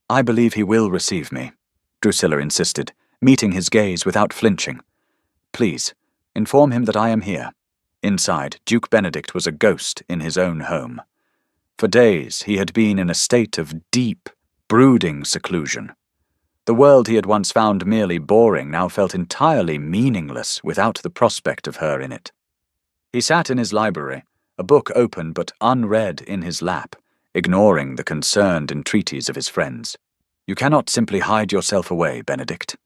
"I believe he will receive me," Drusilla insisted, meeting his gaze without flinching. "Please, inform him that I am here." Inside, Duke Benedict was a ghost in his own home. For days he had been in a state of deep, brooding seclusion. The world he had once found merely boring now felt entirely meaningless without the prospect of her in it. He sat in his library, a book open but unread in his lap, ignoring the concerned entreaties of his friends. "You cannot simply hide yourself away, Benedict,"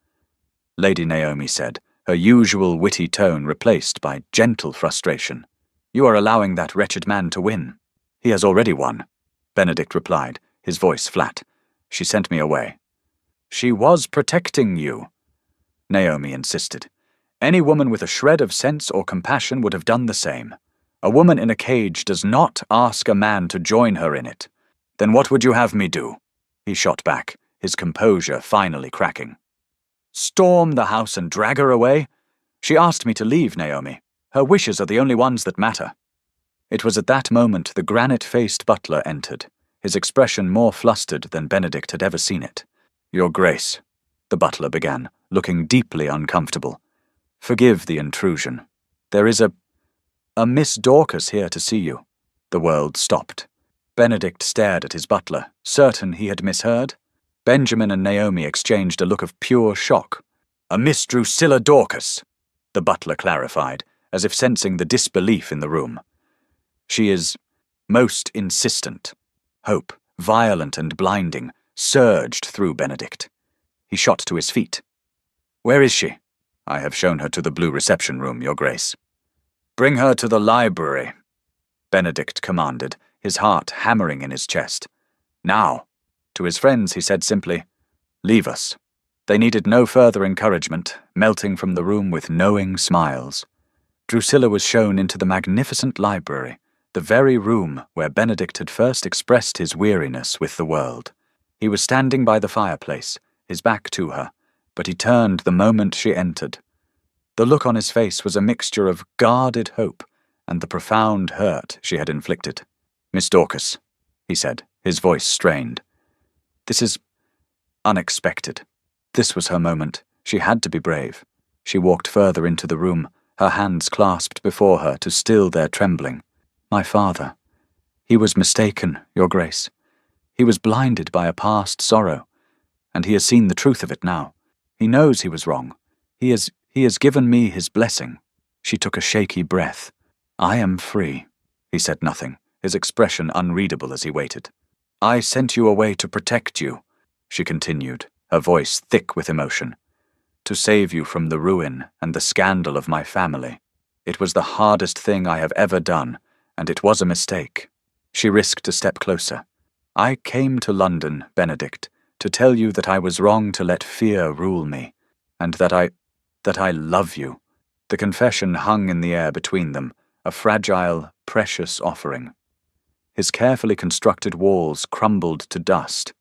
Lady Naomi said, her usual witty tone replaced by gentle frustration. "You are allowing that wretched man to win." "He has already won," Benedict replied, his voice flat. "She sent me away." "She was protecting you," Naomi insisted. "Any woman with a shred of sense or compassion would have done the same. A woman in a cage does not ask a man to join her in it." "Then what would you have me do?" he shot back, his composure finally cracking. "Storm the house and drag her away? She asked me to leave, Naomi. Her wishes are the only ones that matter." It was at that moment the granite-faced butler entered, his expression more flustered than Benedict had ever seen it. "Your Grace," the butler began, looking deeply uncomfortable. "Forgive the intrusion. There is a Miss Dorcas here to see you." The world stopped. Benedict stared at his butler, certain he had misheard. Benjamin and Naomi exchanged a look of pure shock. "A Miss Drusilla Dorcas," the butler clarified, as if sensing the disbelief in the room. "She is most insistent." Hope, violent and blinding, surged through Benedict. He shot to his feet. "Where is she?" "I have shown her to the blue reception room, Your Grace." "Bring her to the library," Benedict commanded, his heart hammering in his chest. "Now." To his friends he said simply, "Leave us." They needed no further encouragement, melting from the room with knowing smiles. Drusilla was shown into the magnificent library, the very room where Benedict had first expressed his weariness with the world. He was standing by the fireplace, his back to her, but he turned the moment she entered. The look on his face was a mixture of guarded hope and the profound hurt she had inflicted. "Miss Dorcas," he said, his voice strained. "This is unexpected." This was her moment. She had to be brave. She walked further into the room, her hands clasped before her to still their trembling. "My father. He was mistaken, Your Grace. He was blinded by a past sorrow, and he has seen the truth of it now. He knows he was wrong. He has given me his blessing." She took a shaky breath. "I am free." He said nothing, his expression unreadable as he waited. "I sent you away to protect you," she continued, her voice thick with emotion. "To save you from the ruin and the scandal of my family. It was the hardest thing I have ever done, and it was a mistake." She risked a step closer. "I came to London, Benedict, to tell you that I was wrong to let fear rule me, and that I love you." The confession hung in the air between them, a fragile, precious offering. His carefully constructed walls crumbled to dust.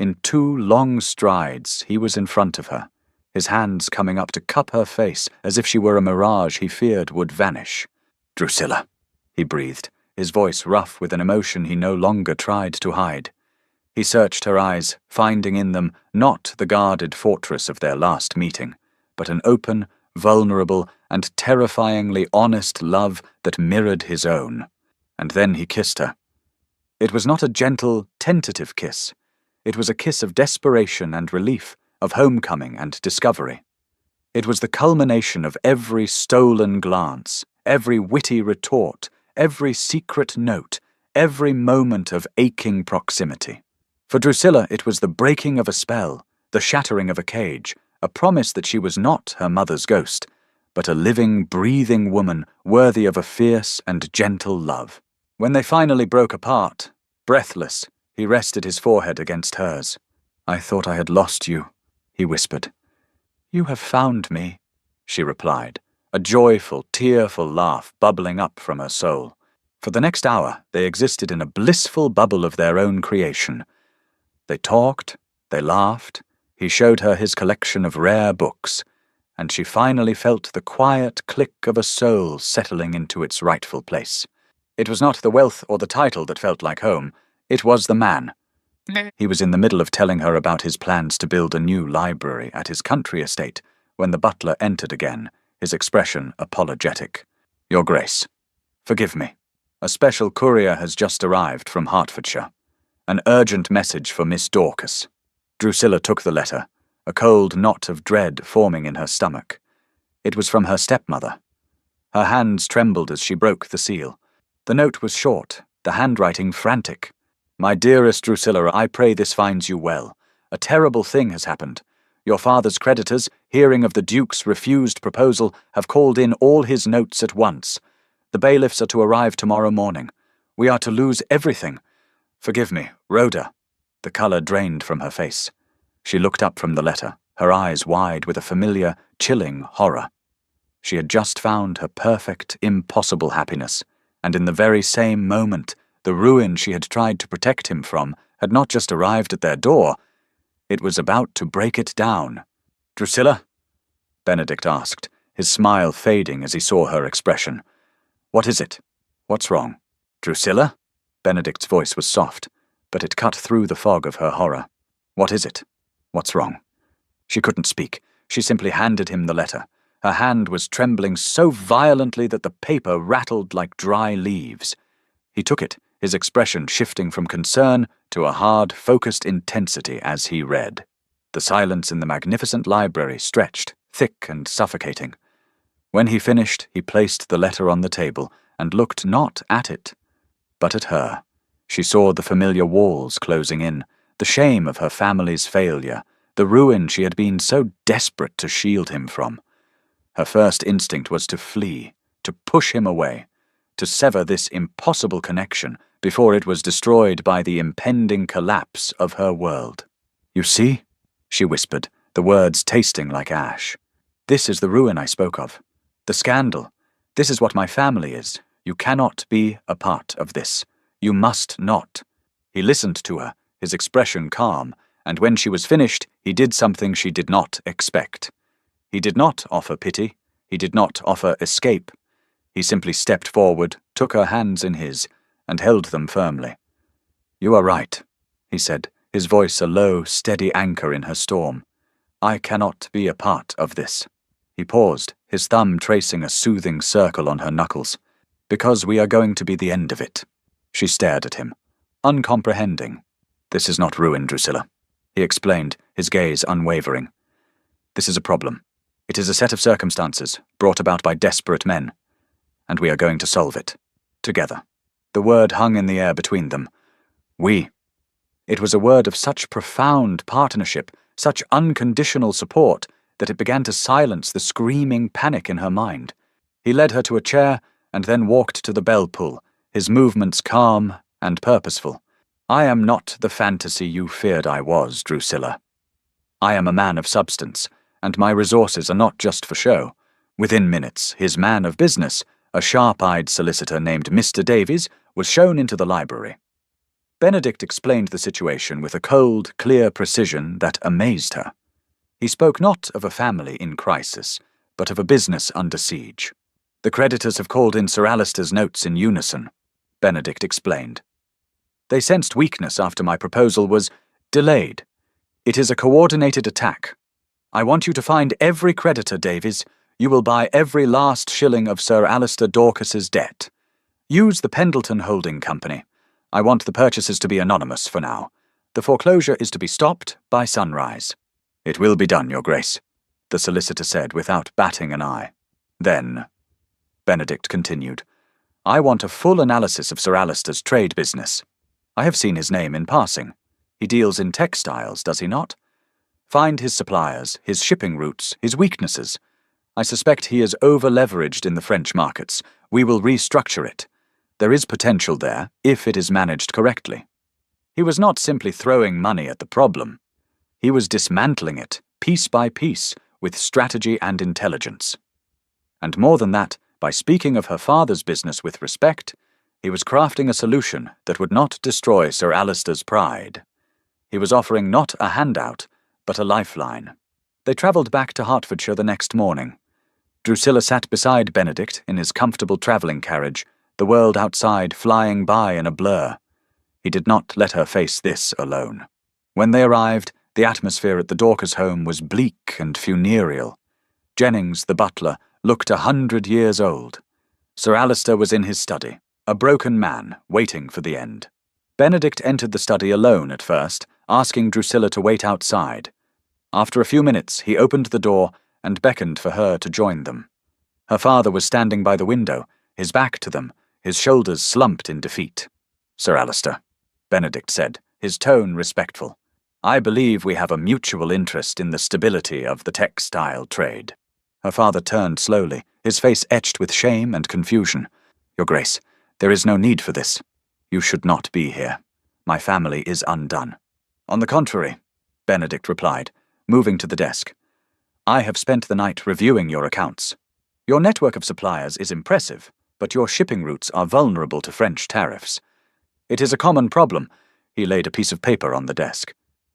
In 2 long strides he was in front of her, his hands coming up to cup her face as if she were a mirage he feared would vanish. "Drusilla," he breathed, his voice rough with an emotion he no longer tried to hide. He searched her eyes, finding in them not the guarded fortress of their last meeting, but an open, vulnerable, and terrifyingly honest love that mirrored his own. And then he kissed her. It was not a gentle, tentative kiss. It was a kiss of desperation and relief, of homecoming and discovery. It was the culmination of every stolen glance, every witty retort, every secret note, every moment of aching proximity. For Drusilla it was the breaking of a spell, the shattering of a cage, a promise that she was not her mother's ghost, but a living, breathing woman worthy of a fierce and gentle love. When they finally broke apart, breathless, he rested his forehead against hers. "I thought I had lost you," he whispered. "You have found me," she replied, a joyful, tearful laugh bubbling up from her soul. For the next hour they existed in a blissful bubble of their own creation. They talked, they laughed, He showed her his collection of rare books, and she finally felt the quiet click of a soul settling into its rightful place. It was not the wealth or the title that felt like home, it was the man. He was in the middle of telling her about his plans to build a new library at his country estate when the butler entered again, his expression apologetic. "Your Grace, forgive me. A special courier has just arrived from Hertfordshire. An urgent message for Miss Dorcas." Drusilla took the letter, a cold knot of dread forming in her stomach. It was from her stepmother. Her hands trembled as she broke the seal. The note was short, the handwriting frantic. "My dearest Drusilla, I pray this finds you well. A terrible thing has happened. Your father's creditors, hearing of the Duke's refused proposal, have called in all his notes at once. The bailiffs are to arrive tomorrow morning. We are to lose everything. Forgive me, Rhoda." The colour drained from her face. She looked up from the letter, her eyes wide with a familiar, chilling horror. She had just found her perfect, impossible happiness, and in the very same moment, the ruin she had tried to protect him from had not just arrived at their door, it was about to break it down. "Drusilla?" Benedict asked, his smile fading as he saw her expression. "What is it? What's wrong?" "Drusilla?" Benedict's voice was soft, but it cut through the fog of her horror. "What is it? What's wrong?" She couldn't speak. She simply handed him the letter. Her hand was trembling so violently that the paper rattled like dry leaves. He took it, his expression shifting from concern to a hard, focused intensity as he read. The silence in the magnificent library stretched, thick and suffocating. When he finished, he placed the letter on the table and looked not at it, but at her. She saw the familiar walls closing in, the shame of her family's failure, the ruin she had been so desperate to shield him from. Her first instinct was to flee, to push him away, to sever this impossible connection before it was destroyed by the impending collapse of her world. "You see?" she whispered, the words tasting like ash. "This is the ruin I spoke of. The scandal. This is what my family is. You cannot be a part of this. You must not." He listened to her, his expression calm, and when she was finished, he did something she did not expect. He did not offer pity. He did not offer escape. He simply stepped forward, took her hands in his, and held them firmly. "You are right," he said, his voice a low, steady anchor in her storm. "I cannot be a part of this." He paused, his thumb tracing a soothing circle on her knuckles. "Because we are going to be the end of it." She stared at him, uncomprehending. "This is not ruin, Drusilla," he explained, his gaze unwavering. "This is a problem. It is a set of circumstances brought about by desperate men, and we are going to solve it. Together." The word hung in the air between them. "We." It was a word of such profound partnership, such unconditional support, that it began to silence the screaming panic in her mind. He led her to a chair and then walked to the bell pull, his movements calm and purposeful. "I am not the fantasy you feared I was, Drusilla. I am a man of substance, and my resources are not just for show." Within minutes, his man of business, a sharp-eyed solicitor named Mr. Davies, was shown into the library. Benedict explained the situation with a cold, clear precision that amazed her. He spoke not of a family in crisis, but of a business under siege. "The creditors have called in Sir Alister's notes in unison," Benedict explained. "They sensed weakness after my proposal was delayed. It is a coordinated attack. I want you to find every creditor, Davies. You will buy every last shilling of Sir Alister Dorcas's debt. Use the Pendleton Holding Company. I want the purchases to be anonymous for now. The foreclosure is to be stopped by sunrise." "It will be done, Your Grace," the solicitor said without batting an eye. "Then," Benedict continued, "I want a full analysis of Sir Alister's trade business. I have seen his name in passing. He deals in textiles, does he not? Find his suppliers, his shipping routes, his weaknesses. I suspect he is over-leveraged in the French markets. We will restructure it. There is potential there, if it is managed correctly." He was not simply throwing money at the problem. He was dismantling it, piece by piece, with strategy and intelligence. And more than that, by speaking of her father's business with respect, he was crafting a solution that would not destroy Sir Alister's pride. He was offering not a handout, but a lifeline. They travelled back to Hertfordshire the next morning. Drusilla sat beside Benedict in his comfortable travelling carriage, the world outside flying by in a blur. He did not let her face this alone. When they arrived, the atmosphere at the Dorcas home was bleak and funereal. Jennings, the butler, looked 100 years old. Sir Alister was in his study, a broken man, waiting for the end. Benedict entered the study alone at first, asking Drusilla to wait outside. After a few minutes, he opened the door and beckoned for her to join them. Her father was standing by the window, his back to them, his shoulders slumped in defeat. "Sir Alister," Benedict said, his tone respectful, "I believe we have a mutual interest in the stability of the textile trade." Her father turned slowly, his face etched with shame and confusion. "Your Grace, there is no need for this. You should not be here. My family is undone." "On the contrary," Benedict replied, moving to the desk. "I have spent the night reviewing your accounts. Your network of suppliers is impressive, but your shipping routes are vulnerable to French tariffs. It is a common problem." He laid a piece of paper on the desk.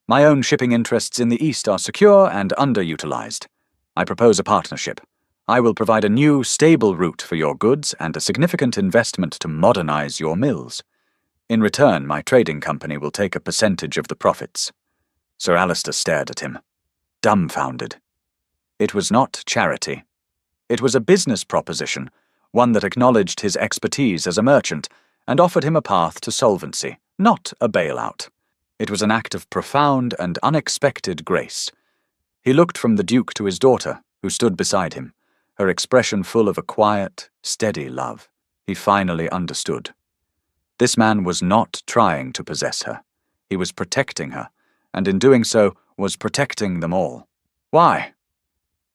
"My own shipping interests in the East are secure and underutilized. I propose a partnership. I will provide a new, stable route for your goods and a significant investment to modernize your mills. In return, my trading company will take a percentage of the profits." Sir Alister stared at him, dumbfounded. It was not charity. It was a business proposition, one that acknowledged his expertise as a merchant and offered him a path to solvency, not a bailout. It was an act of profound and unexpected grace. He looked from the Duke to his daughter, who stood beside him, her expression full of a quiet, steady love. He finally understood. This man was not trying to possess her. He was protecting her, and in doing so was protecting them all. "Why?"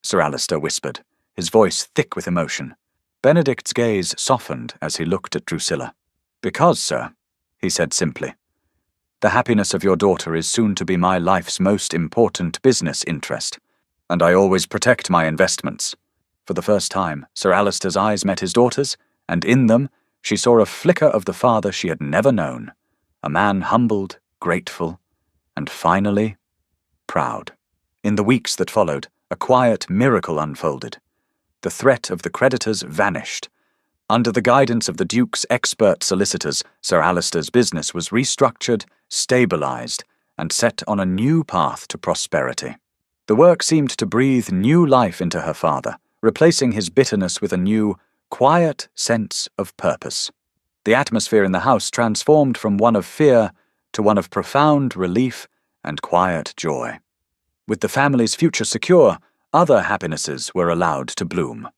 Sir Alister whispered, his voice thick with emotion. Benedict's gaze softened as he looked at Drusilla. "Because, sir," he said simply, "the happiness of your daughter is soon to be my life's most important business interest, and I always protect my investments." For the first time, Sir Alister's eyes met his daughter's, and in them she saw a flicker of the father she had never known, a man humbled, grateful, and finally proud. In the weeks that followed, a quiet miracle unfolded. The threat of the creditors vanished. Under the guidance of the Duke's expert solicitors, Sir Alister's business was restructured, stabilized, and set on a new path to prosperity. The work seemed to breathe new life into her father, replacing his bitterness with a new, quiet sense of purpose. The atmosphere in the house transformed from one of fear to one of profound relief and quiet joy. With the family's future secure, other happinesses were allowed to bloom.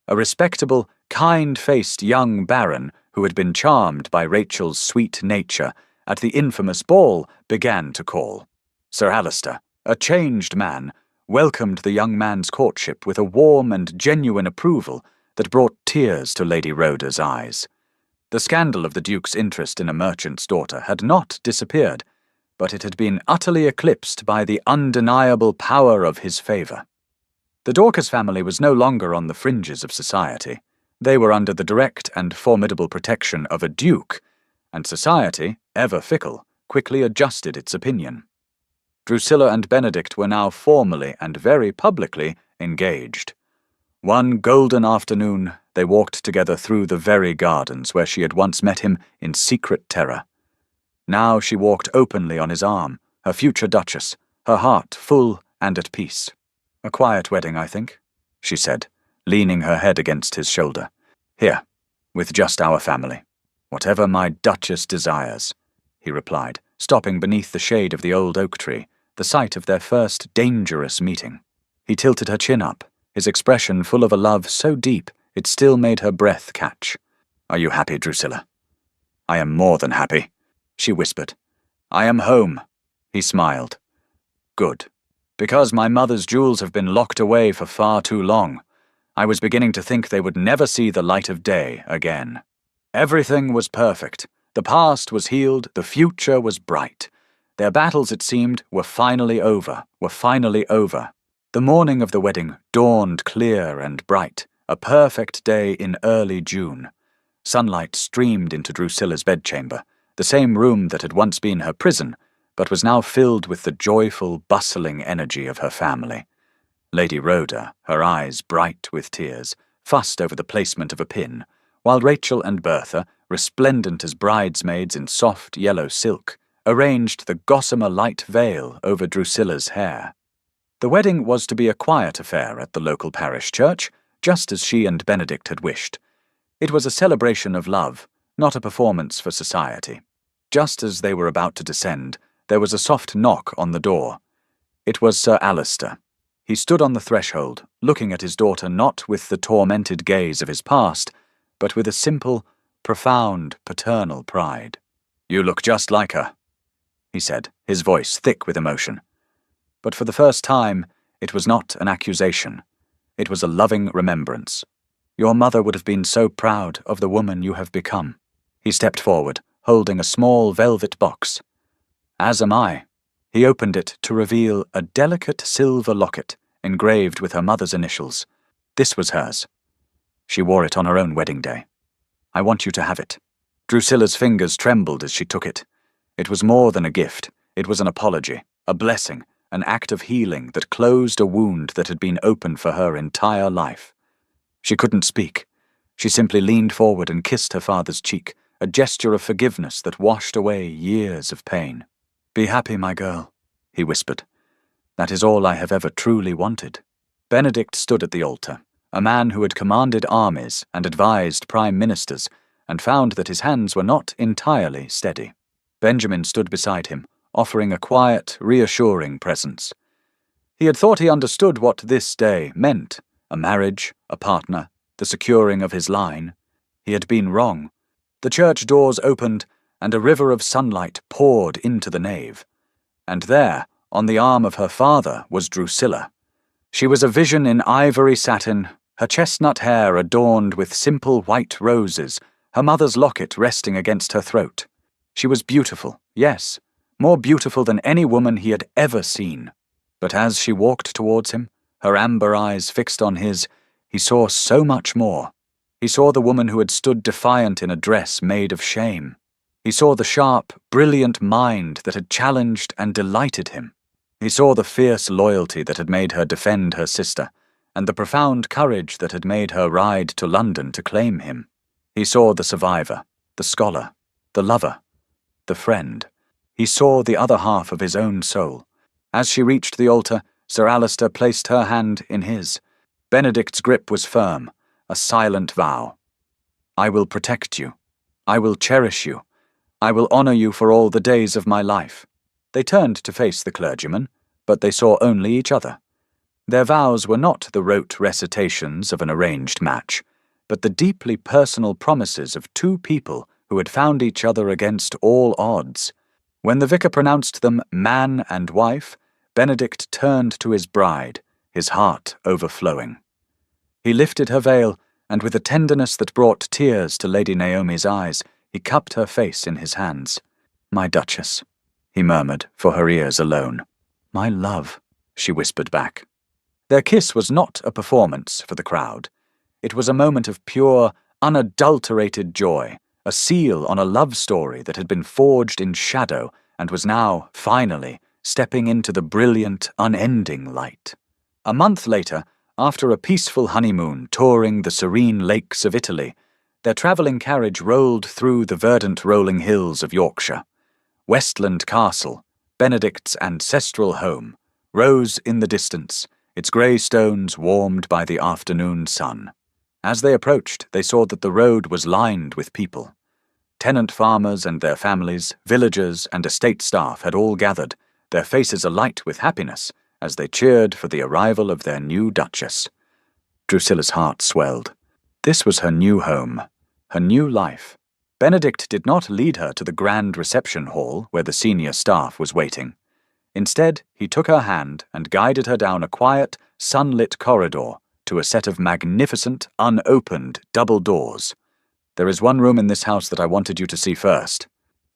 A respectable, kind-faced young baron who had been charmed by Rachel's sweet nature at the infamous ball began to call. Sir Alister, a changed man, welcomed the young man's courtship with a warm and genuine approval that brought tears to Lady Rhoda's eyes. The scandal of the Duke's interest in a merchant's daughter had not disappeared, but it had been utterly eclipsed by the undeniable power of his favour. The Dorcas family was no longer on the fringes of society. They were under the direct and formidable protection of a duke, and society, ever fickle, quickly adjusted its opinion. Drusilla and Benedict were now formally and very publicly engaged. One golden afternoon, they walked together through the very gardens where she had once met him in secret terror. Now she walked openly on his arm, her future duchess, her heart full and at peace. "A quiet wedding, I think," she said, leaning her head against his shoulder. "Here, with just our family. Whatever my duchess desires," he replied, stopping beneath the shade of the old oak tree, the site of their first dangerous meeting. He tilted her chin up, his expression full of a love so deep it still made her breath catch. "Are you happy, Drusilla?" "I am more than happy," she whispered. "I am home," he smiled. "Good. Because my mother's jewels have been locked away for far too long. I was beginning to think they would never see the light of day again. Everything was perfect. The past was healed, the future was bright. Their battles, it seemed, were finally over. The morning of the wedding dawned clear and bright, a perfect day in early June. Sunlight streamed into Drusilla's bedchamber, the same room that had once been her prison, but was now filled with the joyful, bustling energy of her family. Lady Rhoda, her eyes bright with tears, fussed over the placement of a pin, while Rachel and Bertha, resplendent as bridesmaids in soft yellow silk, arranged the gossamer light veil over Drusilla's hair. The wedding was to be a quiet affair at the local parish church, just as she and Benedict had wished. It was a celebration of love, not a performance for society. Just as they were about to descend, there was a soft knock on the door. It was Sir Alistair. He stood on the threshold, looking at his daughter not with the tormented gaze of his past, but with a simple, profound, paternal pride. "You look just like her," he said, his voice thick with emotion. But for the first time, it was not an accusation. It was a loving remembrance. "Your mother would have been so proud of the woman you have become." He stepped forward, holding a small velvet box. "As am I." He opened it to reveal a delicate silver locket engraved with her mother's initials. This was hers. She wore it on her own wedding day. "I want you to have it." Drusilla's fingers trembled as she took it. It was more than a gift. It was an apology, a blessing, an act of healing that closed a wound that had been open for her entire life. She couldn't speak. She simply leaned forward and kissed her father's cheek, a gesture of forgiveness that washed away years of pain. "Be happy, my girl," he whispered. "That is all I have ever truly wanted." Benedict stood at the altar, a man who had commanded armies and advised prime ministers, and found that his hands were not entirely steady. Benjamin stood beside him, offering a quiet, reassuring presence. He had thought he understood what this day meant: a marriage, a partner, the securing of his line. He had been wrong. The church doors opened, and a river of sunlight poured into the nave. And there, on the arm of her father, was Drusilla. She was a vision in ivory satin, her chestnut hair adorned with simple white roses, her mother's locket resting against her throat. She was beautiful, yes, more beautiful than any woman he had ever seen. But as she walked towards him, her amber eyes fixed on his, he saw so much more. He saw the woman who had stood defiant in a dress made of shame. He saw the sharp, brilliant mind that had challenged and delighted him. He saw the fierce loyalty that had made her defend her sister, and the profound courage that had made her ride to London to claim him. He saw the survivor, the scholar, the lover, the friend. He saw the other half of his own soul. As she reached the altar, Sir Alistair placed her hand in his. Benedict's grip was firm, a silent vow. "I will protect you. I will cherish you. I will honor you for all the days of my life." They turned to face the clergyman, but they saw only each other. Their vows were not the rote recitations of an arranged match, but the deeply personal promises of two people who had found each other against all odds. When the vicar pronounced them man and wife, Benedict turned to his bride, his heart overflowing. He lifted her veil, and with a tenderness that brought tears to Lady Naomi's eyes, he cupped her face in his hands. "My Duchess," he murmured, for her ears alone. "My love," she whispered back. Their kiss was not a performance for the crowd. It was a moment of pure, unadulterated joy, a seal on a love story that had been forged in shadow and was now, finally, stepping into the brilliant, unending light. A month later, after a peaceful honeymoon touring the serene lakes of Italy, their travelling carriage rolled through the verdant rolling hills of Yorkshire. Westland Castle, Benedict's ancestral home, rose in the distance, its grey stones warmed by the afternoon sun. As they approached, they saw that the road was lined with people. Tenant farmers and their families, villagers and estate staff had all gathered, their faces alight with happiness, as they cheered for the arrival of their new Duchess. Drusilla's heart swelled. This was her new home, her new life. Benedict did not lead her to the grand reception hall where the senior staff was waiting. Instead, he took her hand and guided her down a quiet, sunlit corridor to a set of magnificent, unopened double doors. "There is one room in this house that I wanted you to see first,"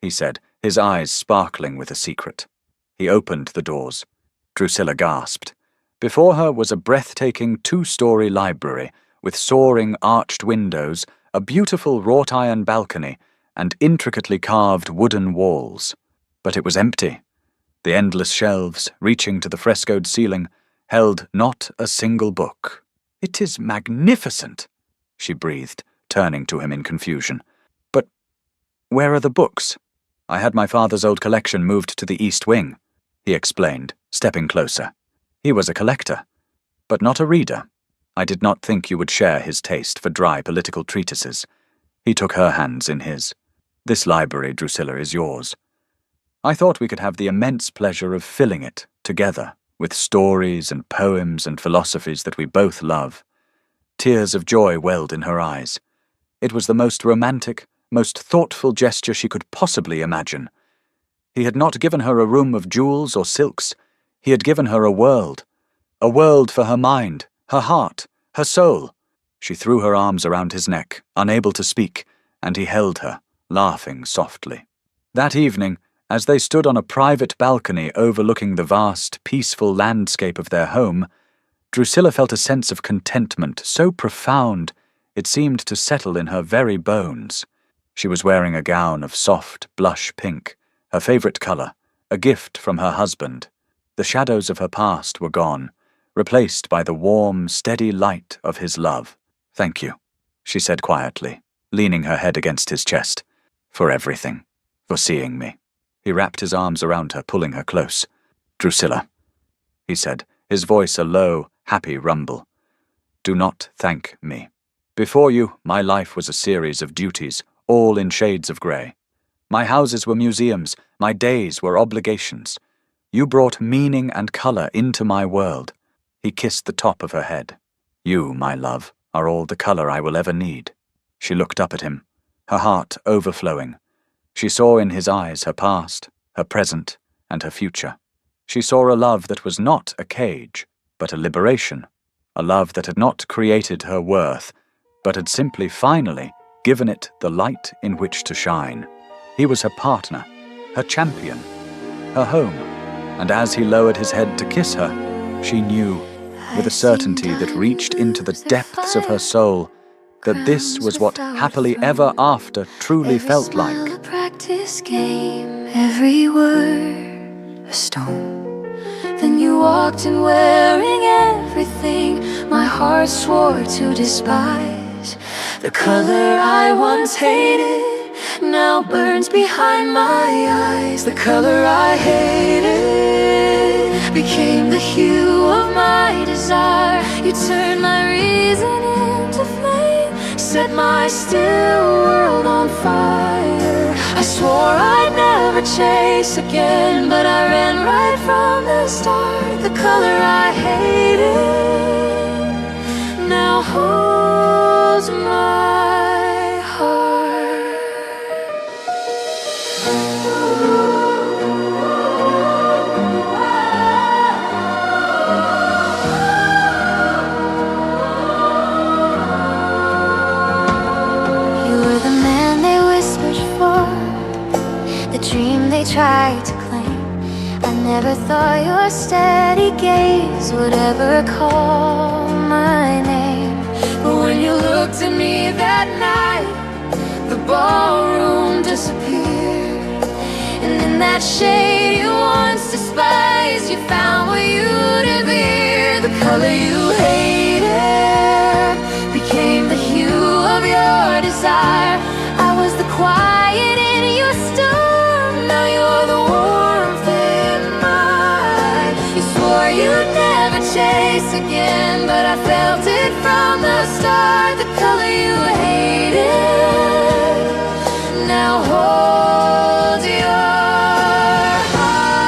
he said, his eyes sparkling with a secret. He opened the doors. Drusilla gasped. Before her was a breathtaking two-story library with soaring arched windows, a beautiful wrought-iron balcony, and intricately carved wooden walls. But it was empty. The endless shelves, reaching to the frescoed ceiling, held not a single book. "It is magnificent," she breathed, turning to him in confusion. "But where are the books?" "I had my father's old collection moved to the East Wing," he explained, stepping closer. He was a collector, but not a reader. I did not think you would share his taste for dry political treatises. He took her hands in his. "This library, Drusilla, is yours. I thought we could have the immense pleasure of filling it, together, with stories and poems and philosophies that we both love." Tears of joy welled in her eyes. It was the most romantic, most thoughtful gesture she could possibly imagine. He had not given her a room of jewels or silks. He had given her a world for her mind, her heart, her soul. She threw her arms around his neck, unable to speak, and he held her, laughing softly. That evening, as they stood on a private balcony overlooking the vast, peaceful landscape of their home, Drusilla felt a sense of contentment so profound it seemed to settle in her very bones. She was wearing a gown of soft blush pink, her favorite color, a gift from her husband. The shadows of her past were gone, replaced by the warm, steady light of his love. "Thank you," she said quietly, leaning her head against his chest. "For everything. For seeing me." He wrapped his arms around her, pulling her close. "Drusilla," he said, his voice a low, happy rumble. "Do not thank me. Before you, my life was a series of duties, all in shades of grey. My houses were museums, my days were obligations. You brought meaning and colour into my world." He kissed the top of her head. "You, my love, are all the colour I will ever need." She looked up at him, her heart overflowing. She saw in his eyes her past, her present, and her future. She saw a love that was not a cage, but a liberation, a love that had not created her worth, but had simply finally given it the light in which to shine. He was her partner, her champion, her home, and as he lowered his head to kiss her, she knew, with a certainty that reached into the depths of her soul, that this was what happily ever after truly felt like. A practice game, every word a stone. Then you walked in wearing everything my heart swore to despise. The color I once hated now burns behind my eyes. The color I hated became the hue of my desire. You turned my reason into flame, set my still world on fire. I swore I'd never chase again, but I ran right from the start. The color I hated now holds my heart. You were the man they whispered for, the dream they tried to claim. I never thought your steady gaze would ever call my name. But when you looked at me that night, the ballroom disappeared. And in that shade you once despised, you found what you revered. The color you hated became the hue of your desire. I was the quiet in your storm, now you're the warmth in mine. You swore you'd never chase again, but I felt it from the start. The color you hated now holds your heart.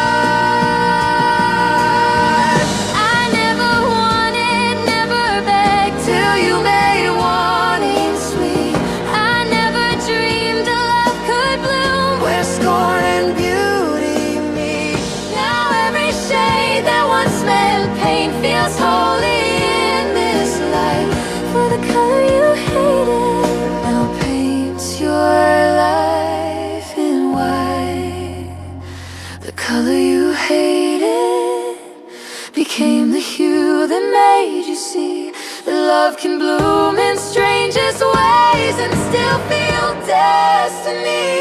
I never wanted, never begged, till you made wanting sweet. I never dreamed a love could bloom where scorn and beauty meet. Now every shade that once meant pain feels holy in this light. For the color you hated now paints your life in white. The color you hated became the hue that made you see that love can bloom in strangest ways and still feel destiny.